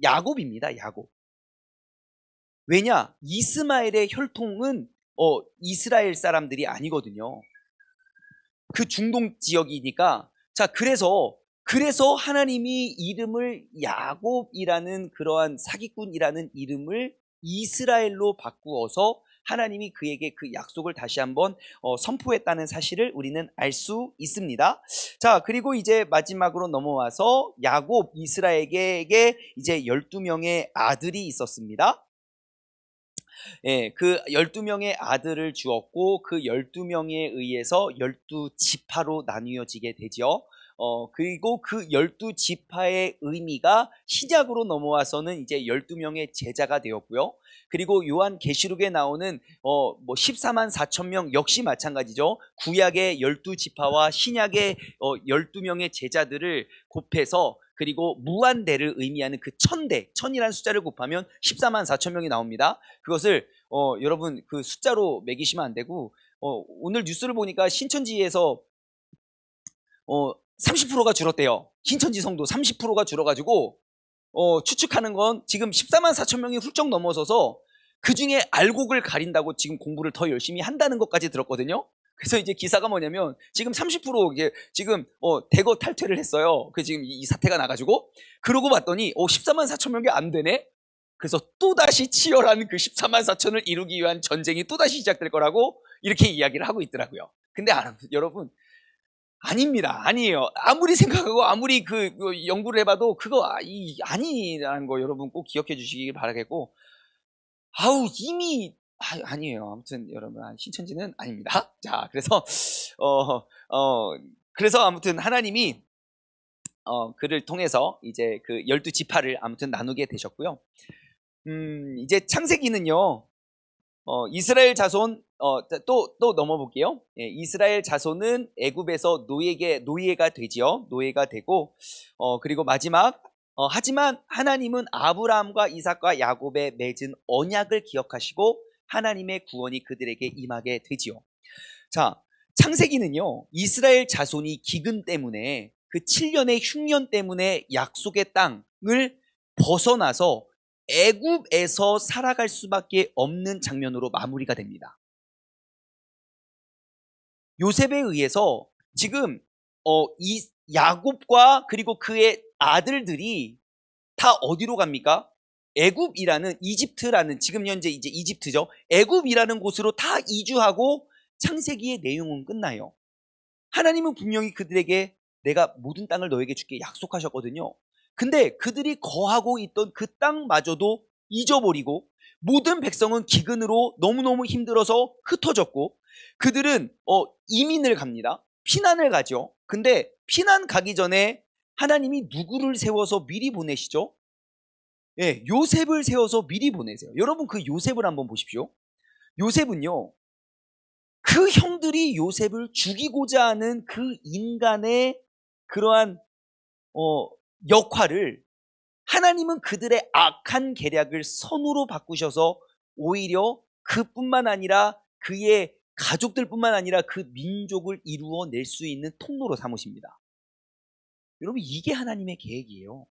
야곱입니다. 야곱. 왜냐? 이스마엘의 혈통은 이스라엘 사람들이 아니거든요. 그 중동 지역이니까. 자, 그래서 하나님이 이름을 야곱이라는 그러한 사기꾼이라는 이름을 이스라엘로 바꾸어서 하나님이 그에게 그 약속을 다시 한번 선포했다는 사실을 우리는 알 수 있습니다. 자, 그리고 이제 마지막으로 넘어와서 야곱 이스라엘에게 이제 12명의 아들이 있었습니다. 그 12명의 아들을 주었고 그 12명에 의해서 12지파로 나뉘어지게 되죠. 그리고 그 12지파의 의미가 신약으로 넘어와서는 이제 12명의 제자가 되었고요. 그리고 요한 계시록에 나오는 14만 4천 명 역시 마찬가지죠. 구약의 12지파와 신약의 12명의 제자들을 곱해서 그리고 무한대를 의미하는 그 천이라는 숫자를 곱하면 14만 4천 명이 나옵니다. 그것을 여러분 그 숫자로 매기시면 안 되고 오늘 뉴스를 보니까 신천지에서 30%가 줄었대요. 신천지 성도 30%가 줄어가지고 추측하는 건 지금 14만 4천 명이 훌쩍 넘어서서 그 중에 알곡을 가린다고 지금 공부를 더 열심히 한다는 것까지 들었거든요. 그래서 이제 기사가 뭐냐면 지금 30% 이게 지금 대거 탈퇴를 했어요. 그 지금 이 사태가 나가지고 그러고 봤더니 14만 4천 명이 안 되네. 그래서 또다시 치열한 그 14만 4천을 이루기 위한 전쟁이 또다시 시작될 거라고 이렇게 이야기를 하고 있더라고요. 근데 여러분 아닙니다. 아니에요. 아무리 생각하고 아무리 그 연구를 해봐도 그거 아니라는 거 여러분 꼭 기억해 주시길 바라겠고 이미 아니에요. 아무튼 여러분 신천지는 아닙니다. 자, 그래서 아무튼 하나님이 그를 통해서 이제 그 12지파를 아무튼 나누게 되셨고요. 이제 창세기는요. 이스라엘 자손 또 넘어볼게요. 이스라엘 자손은 애굽에서 노예가 되지요. 노예가 되고 그리고 마지막 하지만 하나님은 아브라함과 이삭과 야곱의 맺은 언약을 기억하시고 하나님의 구원이 그들에게 임하게 되지요. 자, 창세기는요. 이스라엘 자손이 기근 때문에 그 7년의 흉년 때문에 약속의 땅을 벗어나서 애굽에서 살아갈 수밖에 없는 장면으로 마무리가 됩니다. 요셉에 의해서 지금 이 야곱과 그리고 그의 아들들이 다 어디로 갑니까? 애굽이라는 이집트라는 지금 현재 이제 이집트죠. 애굽이라는 곳으로 다 이주하고 창세기의 내용은 끝나요. 하나님은 분명히 그들에게 내가 모든 땅을 너에게 줄게 약속하셨거든요. 근데 그들이 거하고 있던 그 땅마저도 잊어버리고 모든 백성은 기근으로 너무너무 힘들어서 흩어졌고 그들은 이민을 갑니다. 피난을 가죠. 근데 피난 가기 전에 하나님이 누구를 세워서 미리 보내시죠? 요셉을 세워서 미리 보내세요. 여러분 그 요셉을 한번 보십시오. 요셉은요. 그 형들이 요셉을 죽이고자 하는 그 인간의 그러한 역할을 하나님은 그들의 악한 계략을 선으로 바꾸셔서 오히려 그뿐만 아니라 그의 가족들뿐만 아니라 그 민족을 이루어낼 수 있는 통로로 삼으십니다. 여러분, 이게 하나님의 계획이에요.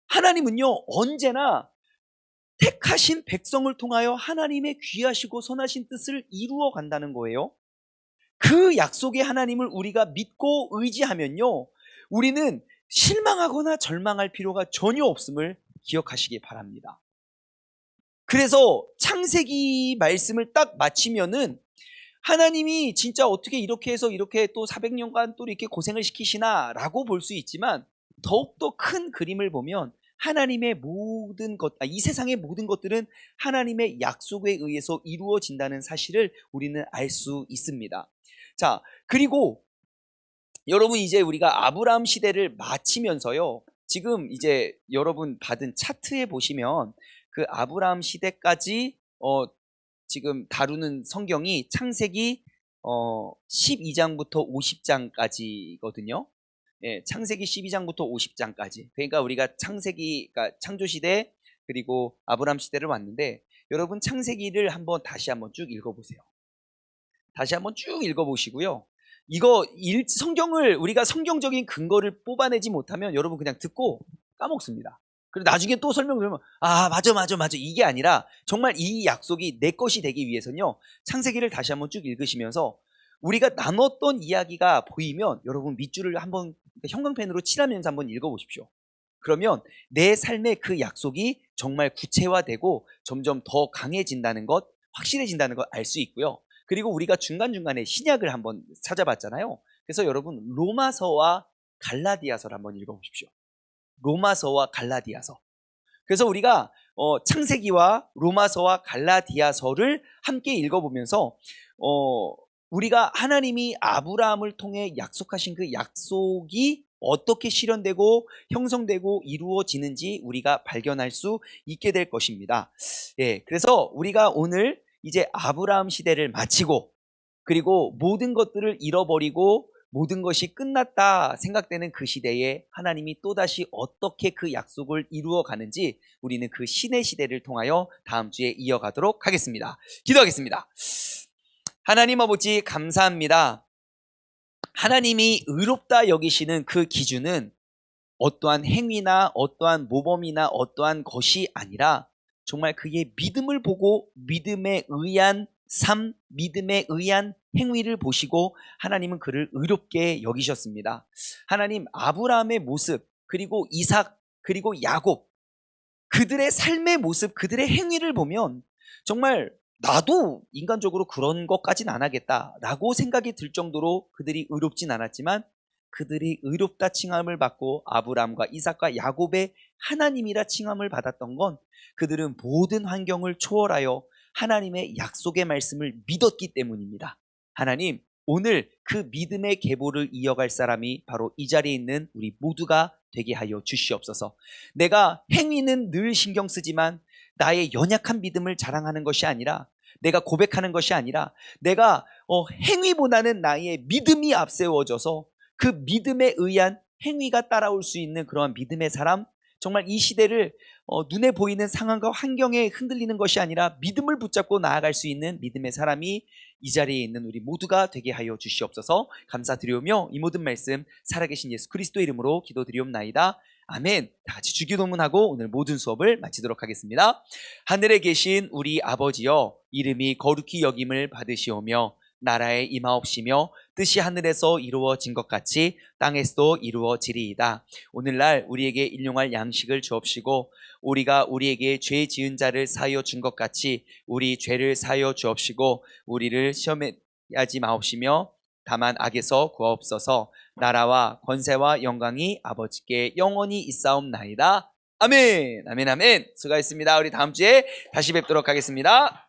하나님은요, 언제나 택하신 백성을 통하여 하나님의 귀하시고 선하신 뜻을 이루어 간다는 거예요. 그 약속의 하나님을 우리가 믿고 의지하면요, 우리는 실망하거나 절망할 필요가 전혀 없음을 기억하시기 바랍니다. 그래서 창세기 말씀을 딱 마치면은 하나님이 진짜 어떻게 이렇게 해서 이렇게 또 400년간 또 이렇게 고생을 시키시나 라고 볼 수 있지만, 더욱더 큰 그림을 보면 하나님의 모든 것, 이 세상의 모든 것들은 하나님의 약속에 의해서 이루어진다는 사실을 우리는 알 수 있습니다. 자, 그리고 여러분, 이제 우리가 아브라함 시대를 마치면서요, 지금 이제 여러분 받은 차트에 보시면 그 아브라함 시대까지 지금 다루는 성경이 창세기 12장부터 50장까지거든요. 예, 창세기 12장부터 50장까지. 그러니까 우리가 그러니까 창조 시대 그리고 아브라함 시대를 왔는데, 여러분 창세기를 다시 한번 쭉 읽어보세요. 다시 한번 쭉 읽어보시고요. 이거 성경을 우리가 성경적인 근거를 뽑아내지 못하면 여러분 그냥 듣고 까먹습니다. 그리고 나중에 또 설명드리면 맞아 이게 아니라 정말 이 약속이 내 것이 되기 위해서는요, 창세기를 다시 한번 쭉 읽으시면서 우리가 나눴던 이야기가 보이면 여러분 밑줄을 한번 형광펜으로 칠하면서 한번 읽어보십시오. 그러면 내 삶의 그 약속이 정말 구체화되고 점점 더 강해진다는 것, 확실해진다는 걸 알 수 있고요. 그리고 우리가 중간중간에 신약을 한번 찾아봤잖아요. 그래서 여러분 로마서와 갈라디아서를 한번 읽어보십시오. 로마서와 갈라디아서. 그래서 우리가 창세기와 로마서와 갈라디아서를 함께 읽어보면서 우리가 하나님이 아브라함을 통해 약속하신 그 약속이 어떻게 실현되고 형성되고 이루어지는지 우리가 발견할 수 있게 될 것입니다. 예, 그래서 우리가 오늘 이제 아브라함 시대를 마치고 그리고 모든 것들을 잃어버리고 모든 것이 끝났다 생각되는 그 시대에 하나님이 또다시 어떻게 그 약속을 이루어 가는지 우리는 그 신의 시대를 통하여 다음 주에 이어가도록 하겠습니다. 기도하겠습니다. 하나님 아버지, 감사합니다. 하나님이 의롭다 여기시는 그 기준은 어떠한 행위나 어떠한 모범이나 어떠한 것이 아니라 정말 그의 믿음을 보고 믿음에 의한 삶, 믿음에 의한 행위를 보시고 하나님은 그를 의롭게 여기셨습니다. 하나님, 아브라함의 모습, 그리고 이삭, 그리고 야곱, 그들의 삶의 모습, 그들의 행위를 보면 정말 나도 인간적으로 그런 것까지는 안 하겠다라고 생각이 들 정도로 그들이 의롭진 않았지만, 그들이 의롭다 칭함을 받고 아브라함과 이삭과 야곱의 하나님이라 칭함을 받았던 건 그들은 모든 환경을 초월하여 하나님의 약속의 말씀을 믿었기 때문입니다. 하나님, 오늘 그 믿음의 계보를 이어갈 사람이 바로 이 자리에 있는 우리 모두가 되게 하여 주시옵소서. 내가 행위는 늘 신경 쓰지만 나의 연약한 믿음을 자랑하는 것이 아니라, 내가 고백하는 것이 아니라, 내가 행위보다는 나의 믿음이 앞세워져서 그 믿음에 의한 행위가 따라올 수 있는 그러한 믿음의 사람, 정말 이 시대를 눈에 보이는 상황과 환경에 흔들리는 것이 아니라 믿음을 붙잡고 나아갈 수 있는 믿음의 사람이 이 자리에 있는 우리 모두가 되게 하여 주시옵소서. 감사드리오며 이 모든 말씀 살아계신 예수 그리스도의 이름으로 기도드리옵나이다. 아멘. 다 같이 주기도문하고 오늘 모든 수업을 마치도록 하겠습니다. 하늘에 계신 우리 아버지여, 이름이 거룩히 여김을 받으시오며 나라에 임하옵시며 뜻이 하늘에서 이루어진 것 같이 땅에서도 이루어지리이다. 오늘날 우리에게 일용할 양식을 주옵시고 우리가 우리에게 죄 지은 자를 사하여 준 것 같이 우리 죄를 사하여 주옵시고 우리를 시험에 하지 마옵시며 다만 악에서 구하옵소서. 나라와 권세와 영광이 아버지께 영원히 있사옵나이다. 아멘. 아멘. 아멘. 수고하셨습니다. 우리 다음 주에 다시 뵙도록 하겠습니다.